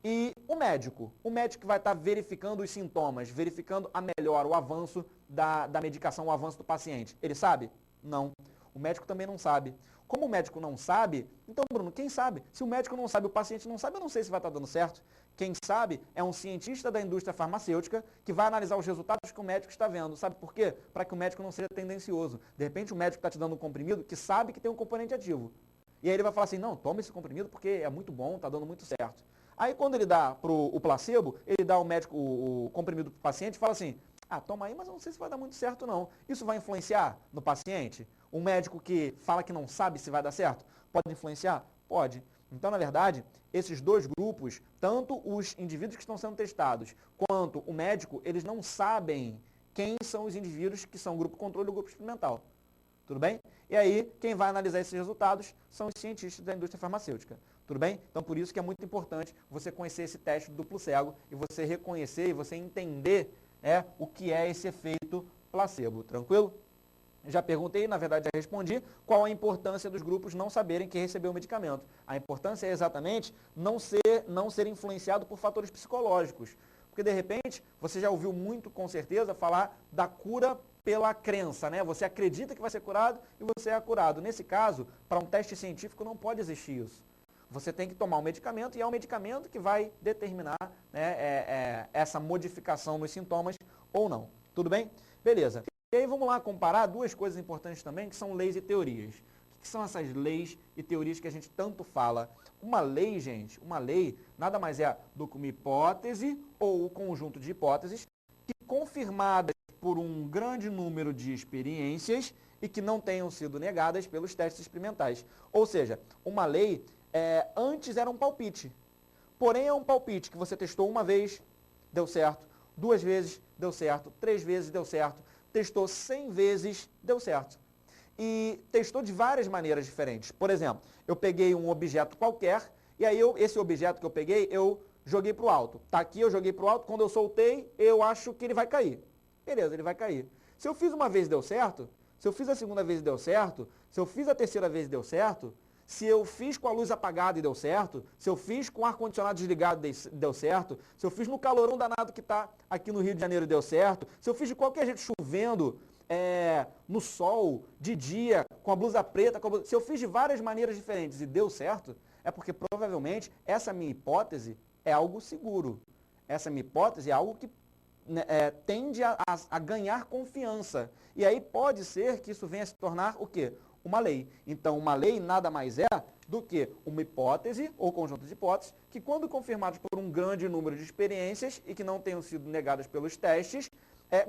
D: E o médico que vai estar verificando os sintomas, verificando a melhora, o avanço da medicação, o avanço do paciente, ele sabe? Não. O médico também não sabe. Como o médico não sabe, então, Bruno, quem sabe? Se o médico não sabe, o paciente não sabe, eu não sei se vai estar dando certo. Quem sabe é um cientista da indústria farmacêutica que vai analisar os resultados que o médico está vendo. Sabe por quê? Para que o médico não seja tendencioso. De repente, o médico está te dando um comprimido que sabe que tem um componente ativo. E aí ele vai falar assim, não, toma esse comprimido porque é muito bom, está dando muito certo. Aí quando ele dá o placebo, ele dá o comprimido para o paciente e fala assim, ah, toma aí, mas eu não sei se vai dar muito certo não. Isso vai influenciar no paciente? Um médico que fala que não sabe se vai dar certo, pode influenciar? Pode. Então, na verdade, esses dois grupos, tanto os indivíduos que estão sendo testados, quanto o médico, eles não sabem quem são os indivíduos que são grupo controle ou grupo experimental. Tudo bem? E aí, quem vai analisar esses resultados são os cientistas da indústria farmacêutica. Tudo bem? Então, por isso que é muito importante você conhecer esse teste do duplo cego e você reconhecer e você entender o que é esse efeito placebo. Tranquilo? Já perguntei, na verdade já respondi, qual a importância dos grupos não saberem que recebeu o medicamento. A importância é exatamente não ser influenciado por fatores psicológicos. Porque, de repente, você já ouviu muito, com certeza, falar da cura pela crença, né? Você acredita que vai ser curado e você é curado. Nesse caso, para um teste científico não pode existir isso. Você tem que tomar um medicamento e é o medicamento que vai determinar, né, essa modificação nos sintomas ou não. Tudo bem? Beleza. E aí vamos lá comparar duas coisas importantes também, que são leis e teorias. O que são essas leis e teorias que a gente tanto fala? Uma lei, gente, uma lei nada mais é do que uma hipótese ou o conjunto de hipóteses que, confirmadas por um grande número de experiências e que não tenham sido negadas pelos testes experimentais. Ou seja, uma lei antes era um palpite. Porém, é um palpite que você testou uma vez, deu certo, 2 vezes, deu certo, 3 vezes, deu certo, testou 100 vezes, deu certo. E testou de várias maneiras diferentes. Por exemplo, eu peguei um objeto qualquer, e aí esse objeto que eu peguei, eu joguei para o alto. Tá aqui, eu joguei para o alto, quando eu soltei, eu acho que ele vai cair. Beleza, ele vai cair. Se eu fiz uma vez e deu certo, se eu fiz a segunda vez e deu certo, se eu fiz a terceira vez e deu certo, se eu fiz com a luz apagada e deu certo, se eu fiz com o ar-condicionado desligado e deu certo, se eu fiz no calorão danado que está aqui no Rio de Janeiro e deu certo, se eu fiz de qualquer jeito chovendo, no sol, de dia, com a blusa preta, se eu fiz de várias maneiras diferentes e deu certo, é porque provavelmente essa minha hipótese é algo seguro. Essa minha hipótese é algo que tende a ganhar confiança. E aí pode ser que isso venha a se tornar o quê? Uma lei. Então, uma lei nada mais é do que uma hipótese ou conjunto de hipóteses que, quando confirmadas por um grande número de experiências e que não tenham sido negadas pelos testes,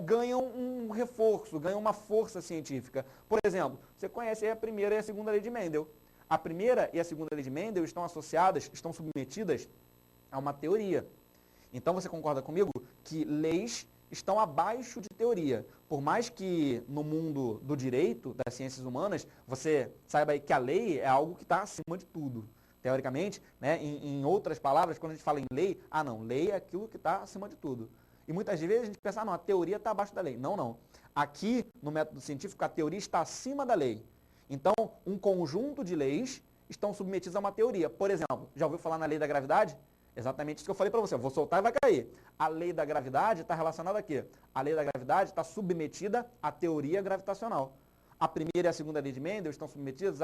D: ganham um reforço, ganham uma força científica. Por exemplo, você conhece a primeira e a segunda lei de Mendel. A primeira e a segunda lei de Mendel estão associadas, estão submetidas a uma teoria. Então, você concorda comigo que leis estão abaixo de teoria. Por mais que no mundo do direito, das ciências humanas, você saiba aí que a lei é algo que está acima de tudo. Teoricamente, né, em outras palavras, quando a gente fala em lei, não, lei é aquilo que está acima de tudo. E muitas vezes a gente pensa, não, a teoria está abaixo da lei. Não, não. Aqui, no método científico, a teoria está acima da lei. Então, um conjunto de leis estão submetidas a uma teoria. Por exemplo, já ouviu falar na lei da gravidade? Exatamente isso que eu falei para você, eu vou soltar e vai cair. A lei da gravidade está relacionada a quê? A lei da gravidade está submetida à teoria gravitacional. A primeira e a segunda lei de Mendel estão submetidas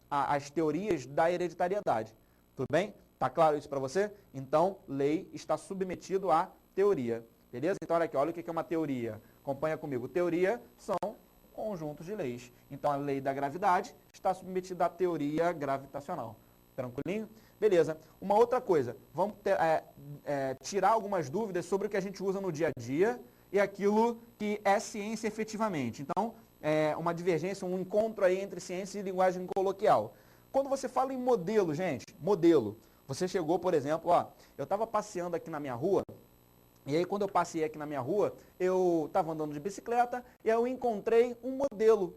D: às teorias da hereditariedade. Tudo bem? Está claro isso para você? Então, lei está submetido à teoria. Beleza? Então, olha aqui, olha o que é uma teoria. Acompanha comigo. Teoria são conjuntos de leis. Então, a lei da gravidade está submetida à teoria gravitacional. Tranquilinho? Beleza. Uma outra coisa, vamos tirar algumas dúvidas sobre o que a gente usa no dia a dia e aquilo que é ciência efetivamente. Então, uma divergência, um encontro aí entre ciência e linguagem coloquial. Quando você fala em modelo, gente, modelo, você chegou, por exemplo, eu estava passeando aqui na minha rua, e aí quando eu passei aqui na minha rua, eu estava andando de bicicleta e aí eu encontrei um modelo.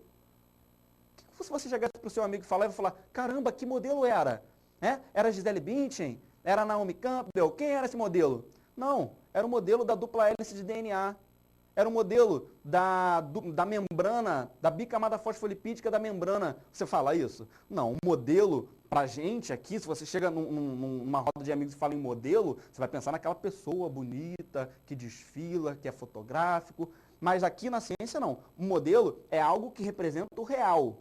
D: Se você chegasse para o seu amigo e falar, ele vai falar, caramba, que modelo era? Era Gisele Bündchen? Era Naomi Campbell? Quem era esse modelo? Não, era o modelo da dupla hélice de DNA. Era o modelo da membrana, da bicamada fosfolipídica da membrana. Você fala isso? Não, o modelo, pra gente aqui, se você chega numa roda de amigos e fala em modelo, você vai pensar naquela pessoa bonita, que desfila, que é fotográfico. Mas aqui na ciência não. O modelo é algo que representa o real.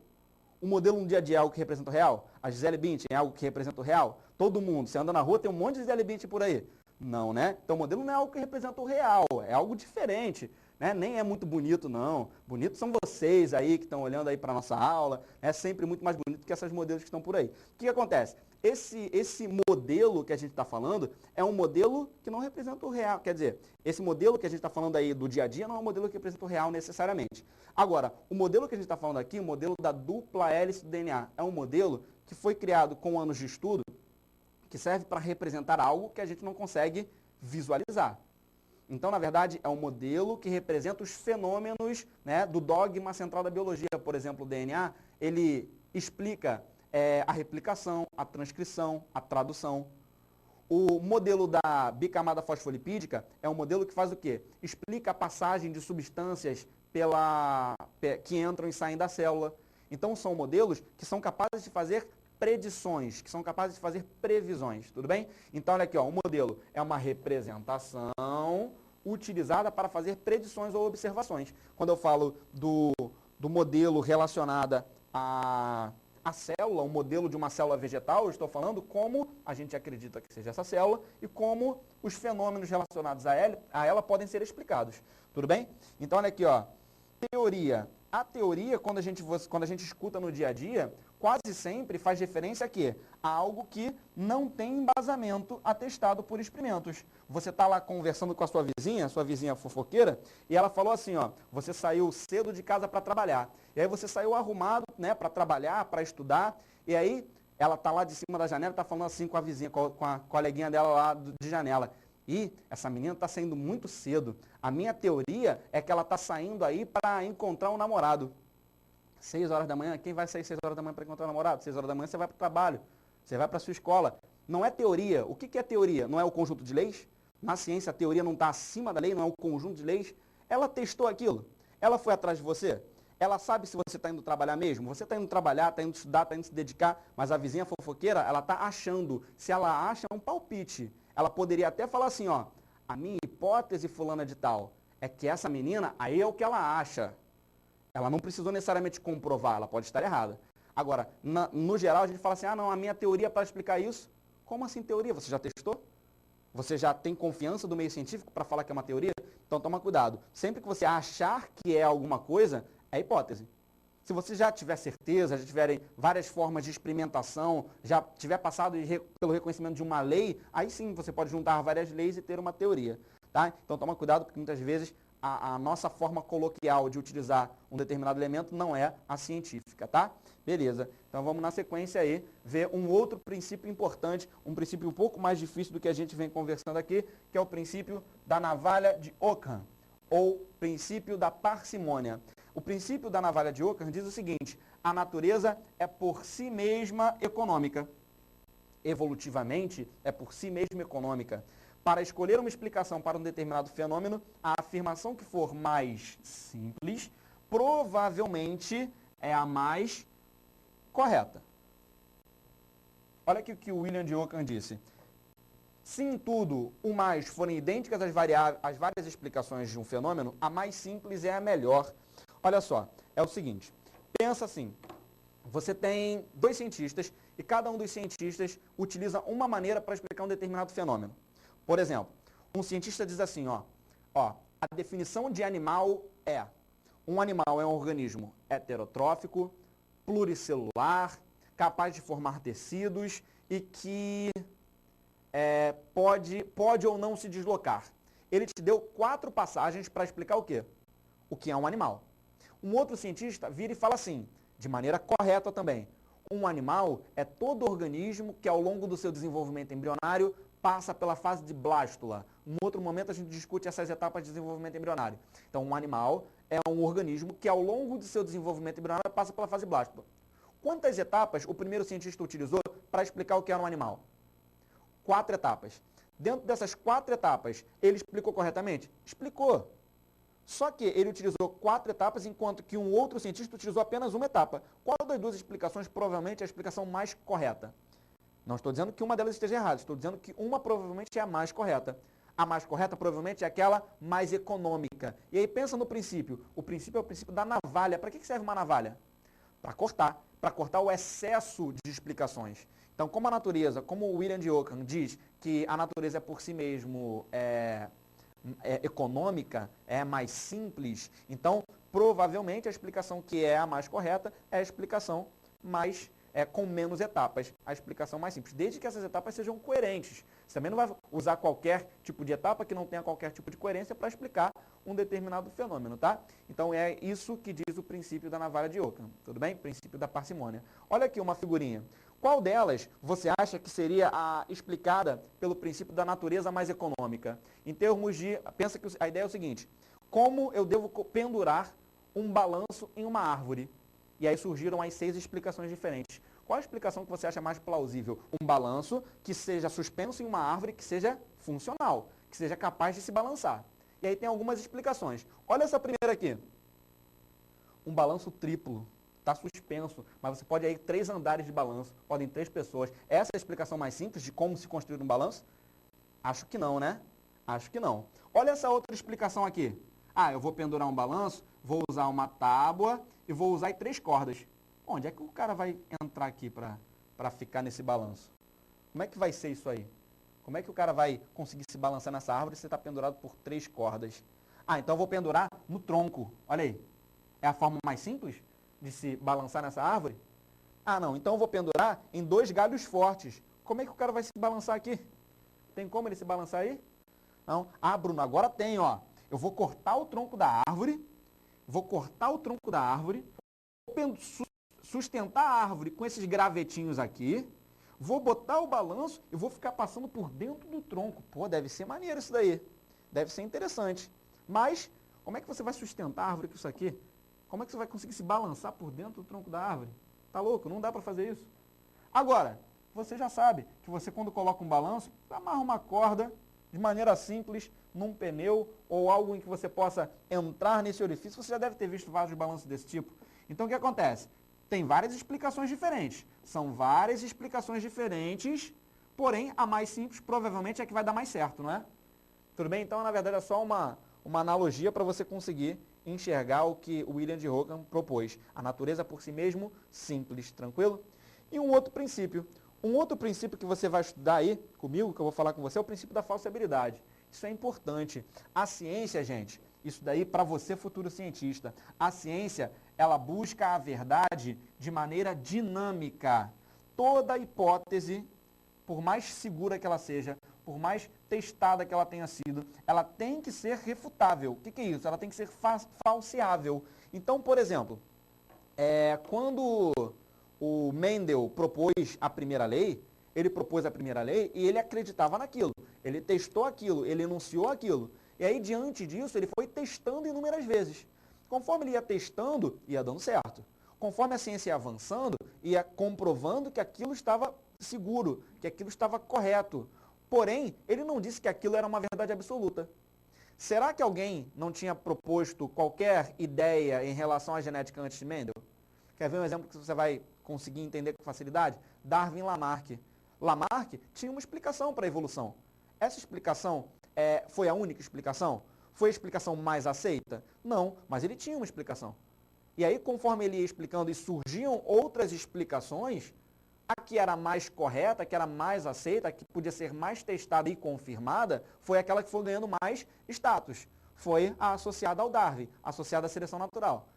D: O modelo no dia a dia é algo que representa o real? A Gisele Bündchen é algo que representa o real? Todo mundo, você anda na rua, tem um monte de Gisele Bündchen por aí. Não, né? Então o modelo não é algo que representa o real, é algo diferente, né? Nem é muito bonito, não. Bonito são vocês aí que estão olhando aí para a nossa aula, é sempre muito mais bonito que essas modelos que estão por aí. O que acontece? Esse modelo que a gente está falando é um modelo que não representa o real. Quer dizer, esse modelo que a gente está falando aí do dia a dia não é um modelo que representa o real necessariamente. Agora, o modelo que a gente está falando aqui, o modelo da dupla hélice do DNA, é um modelo que foi criado com anos de estudo, que serve para representar algo que a gente não consegue visualizar. Então, na verdade, é um modelo que representa os fenômenos, né, do dogma central da biologia. Por exemplo, o DNA, ele explica a replicação, a transcrição, a tradução. O modelo da bicamada fosfolipídica é um modelo que faz o quê? Explica a passagem de substâncias que entram e saem da célula. Então, são modelos que são capazes de fazer predições, que são capazes de fazer previsões, tudo bem? Então, olha aqui, ó, o modelo é uma representação utilizada para fazer predições ou observações. Quando eu falo do modelo relacionado a célula, um modelo de uma célula vegetal, eu estou falando como a gente acredita que seja essa célula e como os fenômenos relacionados a ela podem ser explicados. Tudo bem? Então, olha aqui, ó, teoria. A teoria, quando a gente escuta no dia a dia, quase sempre faz referência a quê? A algo que não tem embasamento atestado por experimentos. Você está lá conversando com a sua vizinha fofoqueira, e ela falou assim, ó, você saiu cedo de casa para trabalhar. E aí você saiu arrumado, né, para trabalhar, para estudar, e aí ela está lá de cima da janela, está falando assim com a vizinha, com a coleguinha dela lá de janela. E essa menina está saindo muito cedo. A minha teoria é que ela está saindo aí para encontrar um namorado. 6 horas da manhã, quem vai sair 6 horas da manhã para encontrar um namorado? 6 horas da manhã você vai para o trabalho, você vai para a sua escola. Não é teoria. O que é teoria? Não é o conjunto de leis? Na ciência, a teoria não está acima da lei, não é o conjunto de leis. Ela testou aquilo. Ela foi atrás de você. Ela sabe se você está indo trabalhar mesmo. Você está indo trabalhar, está indo estudar, está indo se dedicar, mas a vizinha fofoqueira, ela está achando. Se ela acha, é um palpite. Ela poderia até falar assim, ó, a minha hipótese fulana de tal é que essa menina, aí é o que ela acha. Ela não precisou necessariamente comprovar, ela pode estar errada. Agora, no geral, a gente fala assim, ah, não, a minha teoria é para explicar isso. Como assim teoria? Você já testou? Você já tem confiança do meio científico para falar que é uma teoria? Então toma cuidado. Sempre que você achar que é alguma coisa, é hipótese. Se você já tiver certeza, já tiverem várias formas de experimentação, já tiver passado pelo reconhecimento de uma lei, aí sim você pode juntar várias leis e ter uma teoria. Tá? Então toma cuidado, porque muitas vezes a nossa forma coloquial de utilizar um determinado elemento não é a científica, tá? Beleza. Então vamos na sequência aí ver um outro princípio importante, um princípio um pouco mais difícil do que a gente vem conversando aqui, que é o princípio da navalha de Ockham, ou princípio da parcimônia. O princípio da navalha de Ockham diz o seguinte, a natureza é por si mesma econômica. Evolutivamente, é por si mesma econômica. Para escolher uma explicação para um determinado fenômeno, a afirmação que for mais simples, provavelmente é a mais correta. Olha aqui o que o William de Ockham disse. Se em tudo o mais forem idênticas as várias explicações de um fenômeno, a mais simples é a melhor. Olha só, é o seguinte, pensa assim, você tem 2 cientistas e cada um dos cientistas utiliza uma maneira para explicar um determinado fenômeno. Por exemplo, um cientista diz assim, ó, a definição de animal é, um animal é um organismo heterotrófico, pluricelular, capaz de formar tecidos e que pode ou não se deslocar. Ele te deu 4 passagens para explicar o quê? O que é um animal. Um outro cientista vira e fala assim, de maneira correta também, um animal é todo organismo que ao longo do seu desenvolvimento embrionário passa pela fase de blástula. Em outro momento a gente discute essas etapas de desenvolvimento embrionário. Então um animal é um organismo que ao longo do seu desenvolvimento embrionário passa pela fase blástula. Quantas etapas o primeiro cientista utilizou para explicar o que era um animal? 4 etapas. Dentro dessas 4 etapas, ele explicou corretamente? Explicou. Só que ele utilizou 4 etapas, enquanto que um outro cientista utilizou apenas uma etapa. Qual das 2 explicações provavelmente é a explicação mais correta? Não estou dizendo que uma delas esteja errada, estou dizendo que uma provavelmente é a mais correta. A mais correta provavelmente é aquela mais econômica. E aí pensa no princípio. O princípio é o princípio da navalha. Para que serve uma navalha? Para cortar. para cortar o excesso de explicações. Então, como a natureza, como o William de Ockham diz que a natureza é por si mesmo econômica, é mais simples, então, provavelmente, a explicação que é a mais correta é a explicação mais com menos etapas, a explicação mais simples, desde que essas etapas sejam coerentes. Você também não vai usar qualquer tipo de etapa que não tenha qualquer tipo de coerência para explicar um determinado fenômeno, tá? Então é isso que diz o princípio da navalha de Ockham, tudo bem? Princípio da parcimônia. Olha aqui uma figurinha. Qual delas você acha que seria explicada pelo princípio da natureza mais econômica? Em termos de, pensa que a ideia é o seguinte, como eu devo pendurar um balanço em uma árvore? E aí surgiram as 6 explicações diferentes. Qual a explicação que você acha mais plausível? Um balanço que seja suspenso em uma árvore, que seja funcional, que seja capaz de se balançar. E aí tem algumas explicações. Olha essa primeira aqui. Um balanço triplo. Está suspenso, mas você pode aí 3 andares de balanço, podem 3 pessoas. Essa é a explicação mais simples de como se construir um balanço? Acho que não, né? Acho que não. Olha essa outra explicação aqui. Eu vou pendurar um balanço, vou usar uma tábua e vou usar 3 cordas. Onde é que o cara vai entrar aqui para ficar nesse balanço? Como é que vai ser isso aí? Como é que o cara vai conseguir se balançar nessa árvore se você está pendurado por 3 cordas? Então eu vou pendurar no tronco. Olha aí. É a forma mais simples de se balançar nessa árvore? Não. Então eu vou pendurar em 2 galhos fortes. Como é que o cara vai se balançar aqui? Tem como ele se balançar aí? Não. Bruno, agora tem, ó. Eu vou cortar o tronco da árvore, vou sustentar a árvore com esses gravetinhos aqui, vou botar o balanço e vou ficar passando por dentro do tronco. Pô, deve ser maneiro isso daí. Deve ser interessante. Mas, como é que você vai sustentar a árvore com isso aqui? Como é que você vai conseguir se balançar por dentro do tronco da árvore? Tá louco? Não dá para fazer isso. Agora, você já sabe que você, quando coloca um balanço, amarra uma corda de maneira simples, num pneu ou algo em que você possa entrar nesse orifício. Você já deve ter visto vários balanços desse tipo. Então, o que acontece? Tem várias explicações diferentes. São várias explicações diferentes, porém, a mais simples provavelmente é a que vai dar mais certo, não é? Tudo bem? Então, na verdade, é só uma analogia para você conseguir enxergar o que o William de Ockham propôs. A natureza por si mesmo, simples, tranquilo? E um outro princípio que você vai estudar aí comigo, que eu vou falar com você, é o princípio da falsibilidade. Isso é importante. A ciência, gente, isso daí para você, futuro cientista, a ciência, ela busca a verdade de maneira dinâmica. Toda hipótese, por mais segura que ela seja, por mais testada que ela tenha sido, ela tem que ser refutável. O que é isso? Ela tem que ser falseável. Então, por exemplo, quando o Mendel propôs a primeira lei, ele propôs a primeira lei e ele acreditava naquilo. Ele testou aquilo, ele enunciou aquilo. E aí, diante disso, ele foi testando inúmeras vezes. Conforme ele ia testando, ia dando certo. Conforme a ciência ia avançando, ia comprovando que aquilo estava seguro, que aquilo estava correto. Porém, ele não disse que aquilo era uma verdade absoluta. Será que alguém não tinha proposto qualquer ideia em relação à genética antes de Mendel? Quer ver um exemplo que você vai conseguir entender com facilidade? Darwin e Lamarck. Lamarck tinha uma explicação para a evolução. Essa explicação foi a única explicação? Foi a explicação mais aceita? Não, mas ele tinha uma explicação. E aí, conforme ele ia explicando e surgiam outras explicações, a que era mais correta, a que era mais aceita, a que podia ser mais testada e confirmada, foi aquela que foi ganhando mais status. Foi a associada ao Darwin, associada à seleção natural.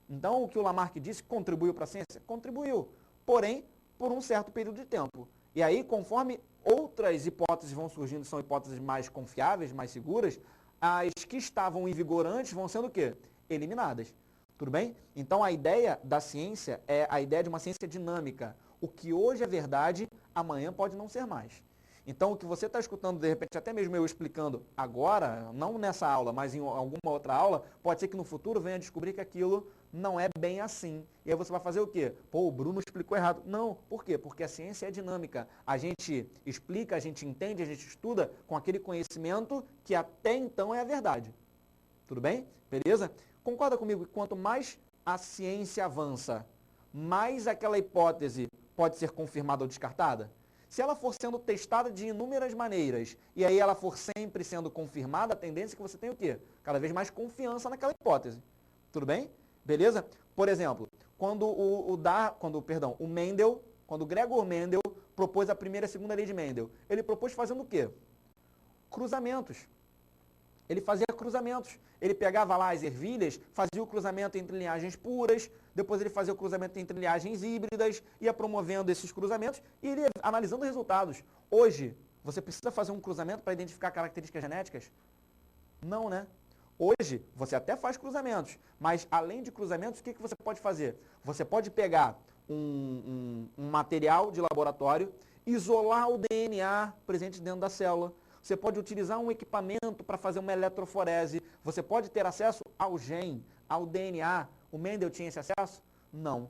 D: Então, o que o Lamarck disse contribuiu para a ciência? Contribuiu, porém, por um certo período de tempo. E aí, conforme outras hipóteses vão surgindo, são hipóteses mais confiáveis, mais seguras, as que estavam em vigor antes vão sendo o quê? Eliminadas. Tudo bem? Então, a ideia da ciência é a ideia de uma ciência dinâmica. O que hoje é verdade, amanhã pode não ser mais. Então, o que você está escutando, de repente, até mesmo eu explicando agora, não nessa aula, mas em alguma outra aula, pode ser que no futuro venha a descobrir que aquilo não é bem assim. E aí você vai fazer o quê? Pô, o Bruno explicou errado. Não. Por quê? Porque a ciência é dinâmica. A gente explica, a gente entende, a gente estuda com aquele conhecimento que até então é a verdade. Tudo bem? Beleza? Concorda comigo que quanto mais a ciência avança, mais aquela hipótese pode ser confirmada ou descartada? Se ela for sendo testada de inúmeras maneiras e aí ela for sempre sendo confirmada, a tendência é que você tenha o quê? Cada vez mais confiança naquela hipótese. Tudo bem? Beleza? Por exemplo, quando quando Gregor Mendel propôs a primeira e a segunda lei de Mendel, ele propôs fazendo o quê? Cruzamentos. Ele fazia cruzamentos. Ele pegava lá as ervilhas, fazia o cruzamento entre linhagens puras, depois ele fazia o cruzamento entre linhagens híbridas, ia promovendo esses cruzamentos e ele ia analisando resultados. Hoje, você precisa fazer um cruzamento para identificar características genéticas? Não, né? Hoje, você até faz cruzamentos, mas além de cruzamentos, o que você pode fazer? Você pode pegar um material de laboratório, isolar o DNA presente dentro da célula. Você pode utilizar um equipamento para fazer uma eletroforese. Você pode ter acesso ao gene, ao DNA. O Mendel tinha esse acesso? Não.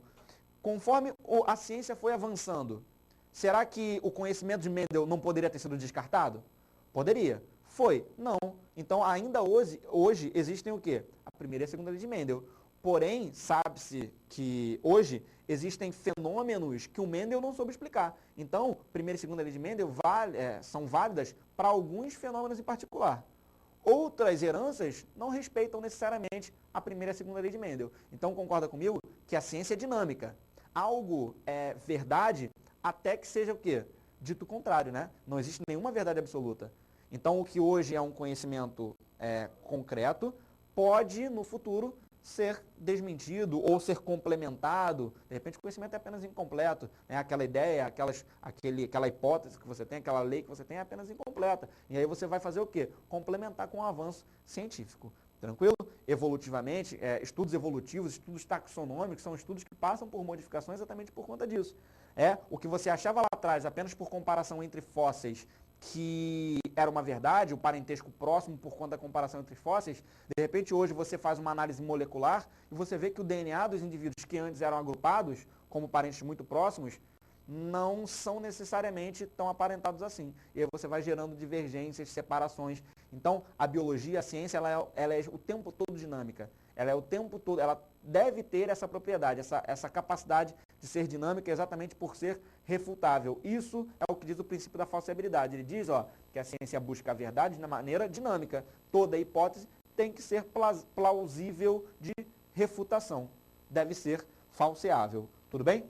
D: Conforme a ciência foi avançando, será que o conhecimento de Mendel não poderia ter sido descartado? Poderia. Foi? Não. Então, ainda hoje existem o quê? A primeira e a segunda lei de Mendel. Porém, sabe-se que hoje existem fenômenos que o Mendel não soube explicar. Então, primeira e segunda lei de Mendel são válidas para alguns fenômenos em particular. Outras heranças não respeitam necessariamente a primeira e a segunda lei de Mendel. Então, concorda comigo que a ciência é dinâmica. Algo é verdade até que seja o quê? Dito contrário, né? Não existe nenhuma verdade absoluta. Então, o que hoje é um conhecimento concreto pode, no futuro, ser desmentido ou ser complementado. De repente, o conhecimento é apenas incompleto. Né? Aquela ideia, aquela hipótese que você tem, aquela lei que você tem é apenas incompleta. E aí você vai fazer o quê? Complementar com o avanço científico. Tranquilo? Evolutivamente, estudos evolutivos, estudos taxonômicos, são estudos que passam por modificações exatamente por conta disso. O que você achava lá atrás apenas por comparação entre fósseis, que era uma verdade, o parentesco próximo por conta da comparação entre fósseis, de repente hoje você faz uma análise molecular e você vê que o DNA dos indivíduos que antes eram agrupados como parentes muito próximos, não são necessariamente tão aparentados assim. E aí você vai gerando divergências, separações. Então, a biologia, a ciência, ela é o tempo todo dinâmica. Ela é o tempo todo, ela deve ter essa propriedade, essa capacidade de ser dinâmica exatamente por ser refutável. Isso é o que diz o princípio da falsibilidade. Ele diz que a ciência busca a verdade de maneira dinâmica. Toda hipótese tem que ser plausível de refutação. Deve ser falseável. Tudo bem?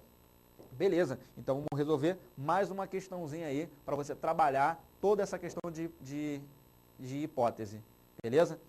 D: Beleza, então vamos resolver mais uma questãozinha aí para você trabalhar toda essa questão de hipótese, beleza?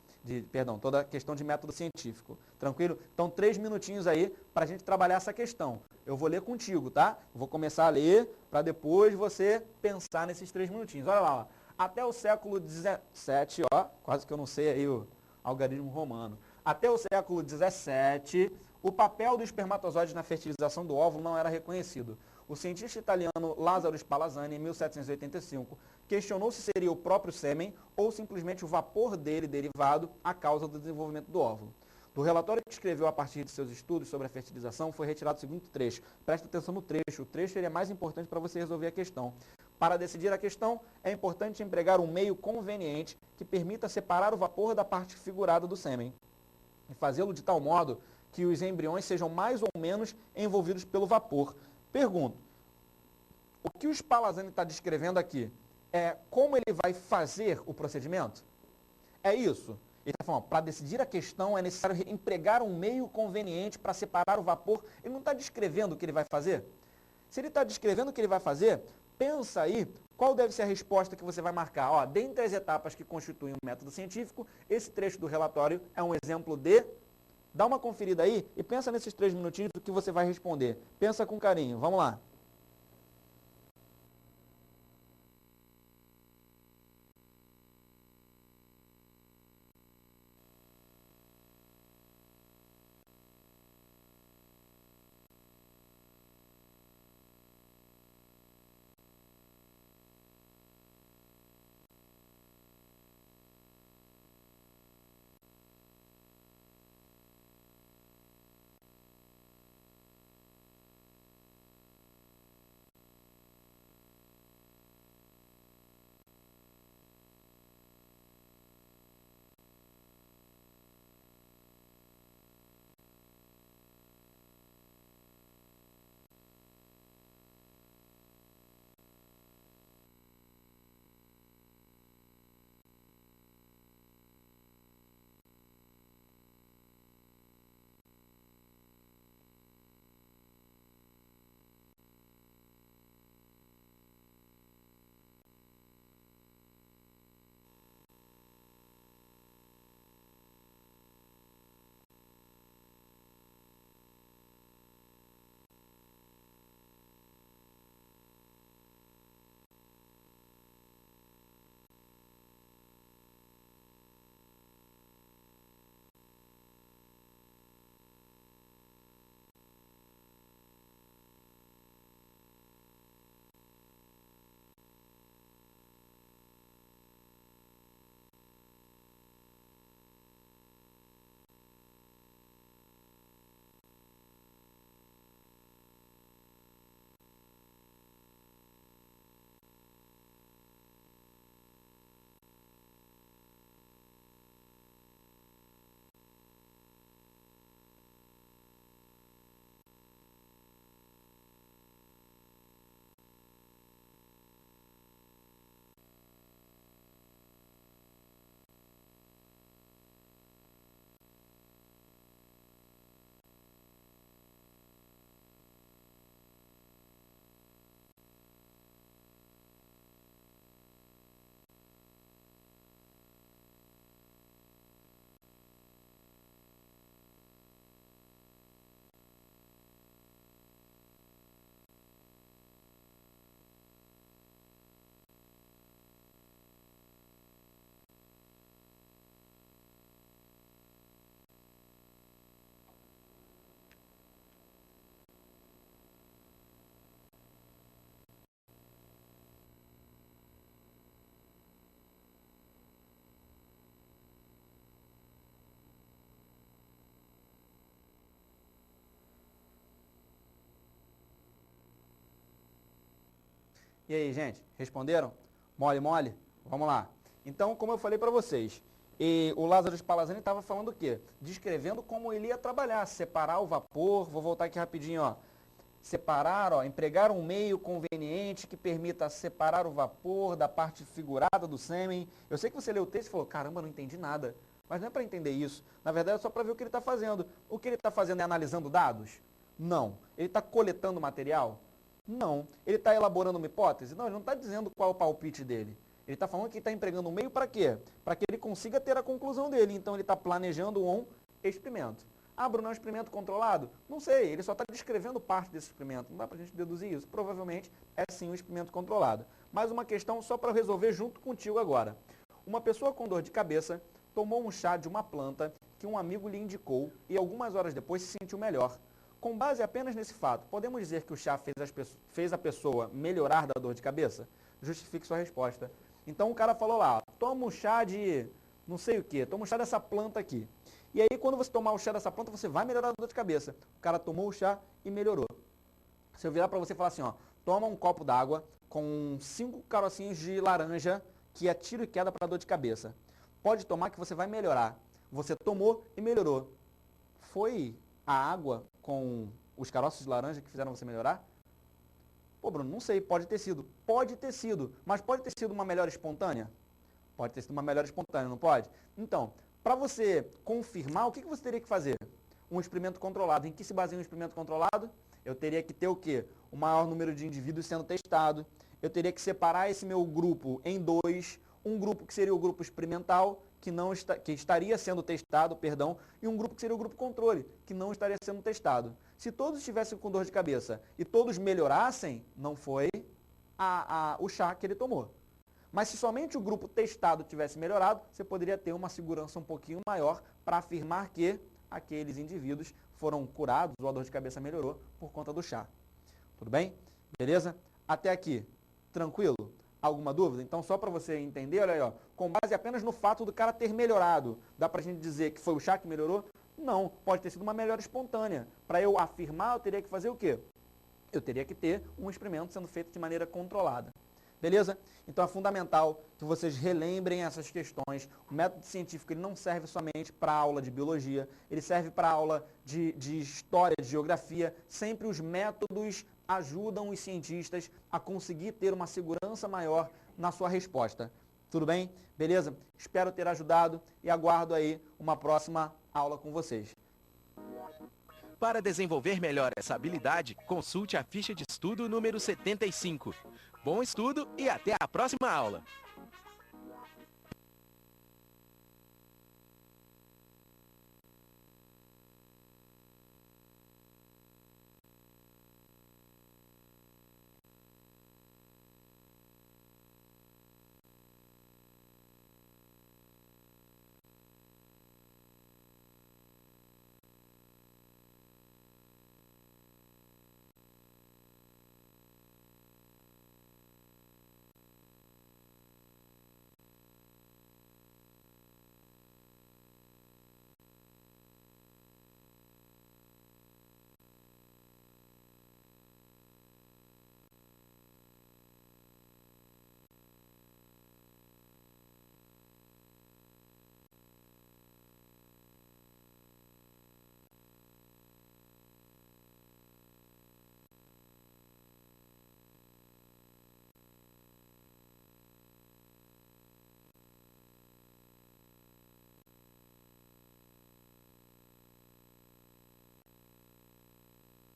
D: Toda a questão de método científico, tranquilo? Então 3 minutinhos aí para a gente trabalhar essa questão. Eu vou ler contigo, tá? Vou começar a ler para depois você pensar nesses 3 minutinhos. Olha lá, até o século XVII, quase que eu não sei aí o algarismo romano. Até o século XVII, o papel do espermatozoide na fertilização do óvulo não era reconhecido. O cientista italiano Lázaro Spallanzani, em 1785, questionou se seria o próprio sêmen ou simplesmente o vapor dele derivado a causa do desenvolvimento do óvulo. Do relatório que escreveu a partir de seus estudos sobre a fertilização, foi retirado o seguinte trecho. Presta atenção no trecho. O trecho ele é mais importante para você resolver a questão. Para decidir a questão, é importante empregar um meio conveniente que permita separar o vapor da parte figurada do sêmen e fazê-lo de tal modo que os embriões sejam mais ou menos envolvidos pelo vapor. Pergunto, o que o Spallanzani está descrevendo aqui é como ele vai fazer o procedimento? É isso? Ele está falando, para decidir a questão é necessário empregar um meio conveniente para separar o vapor. Ele não está descrevendo o que ele vai fazer? Se ele está descrevendo o que ele vai fazer, pensa aí qual deve ser a resposta que você vai marcar. Dentre as etapas que constituem um método científico, esse trecho do relatório é um exemplo de... Dá uma conferida aí e pensa nesses 3 minutinhos o que você vai responder. Pensa com carinho. Vamos lá. E aí, gente, responderam? Mole, mole? Vamos lá. Então, como eu falei para vocês, o Lázaro Spallanzani estava falando o quê? Descrevendo como ele ia trabalhar, separar o vapor, vou voltar aqui rapidinho, ó. Separar, ó, empregar um meio conveniente que permita separar o vapor da parte figurada do sêmen. Eu sei que você leu o texto e falou, caramba, não entendi nada. Mas não é para entender isso. Na verdade, é só para ver o que ele está fazendo. O que ele está fazendo é analisando dados? Não. Ele está coletando material? Não. Ele está elaborando uma hipótese? Não, ele não está dizendo qual é o palpite dele. Ele está falando que está empregando um meio para quê? Para que ele consiga ter a conclusão dele. Então, ele está planejando um experimento. Ah, Bruno, é um experimento controlado? Não sei, ele só está descrevendo parte desse experimento. Não dá para a gente deduzir isso. Provavelmente é sim um experimento controlado. Mais uma questão só para resolver junto contigo agora. Uma pessoa com dor de cabeça tomou um chá de uma planta que um amigo lhe indicou e algumas horas depois se sentiu melhor. Com base apenas nesse fato, podemos dizer que o chá fez a pessoa melhorar da dor de cabeça? Justifique sua resposta. Então o cara falou lá, toma um chá de não sei o que, toma um chá dessa planta aqui. E aí quando você tomar o chá dessa planta, você vai melhorar a dor de cabeça. O cara tomou o chá e melhorou. Se eu virar para você e falar assim, ó, toma um copo d'água com 5 carocinhos de laranja, que é tiro e queda para dor de cabeça. Pode tomar que você vai melhorar. Você tomou e melhorou. Foi a água com os caroços de laranja que fizeram você melhorar? Pô, Bruno, não sei, pode ter sido. Pode ter sido, mas pode ter sido uma melhora espontânea? Pode ter sido uma melhora espontânea, não pode? Então, para você confirmar, o que você teria que fazer? Um experimento controlado. Em que se baseia um experimento controlado? Eu teria que ter o quê? O maior número de indivíduos sendo testado. Eu teria que separar esse meu grupo em dois. Um grupo que seria o grupo experimental, que estaria sendo testado, e um grupo que seria o grupo controle, que não estaria sendo testado. Se todos estivessem com dor de cabeça e todos melhorassem, não foi o chá que ele tomou. Mas se somente o grupo testado tivesse melhorado, você poderia ter uma segurança um pouquinho maior para afirmar que aqueles indivíduos foram curados ou a dor de cabeça melhorou por conta do chá. Tudo bem? Beleza? Até aqui, tranquilo? Alguma dúvida? Então, só para você entender, olha aí, ó, com base apenas no fato do cara ter melhorado, dá para a gente dizer que foi o chá que melhorou? Não, pode ter sido uma melhora espontânea. Para eu afirmar, eu teria que fazer o quê? Eu teria que ter um experimento sendo feito de maneira controlada. Beleza? Então é fundamental que vocês relembrem essas questões. O método científico ele não serve somente para a aula de biologia, ele serve para a aula de história, de geografia. Sempre os métodos ajudam os cientistas a conseguir ter uma segurança maior na sua resposta. Tudo bem? Beleza? Espero ter ajudado e aguardo aí uma próxima aula com vocês.
C: Para desenvolver melhor essa habilidade, consulte a ficha de estudo número 75. Bom estudo e até a próxima aula!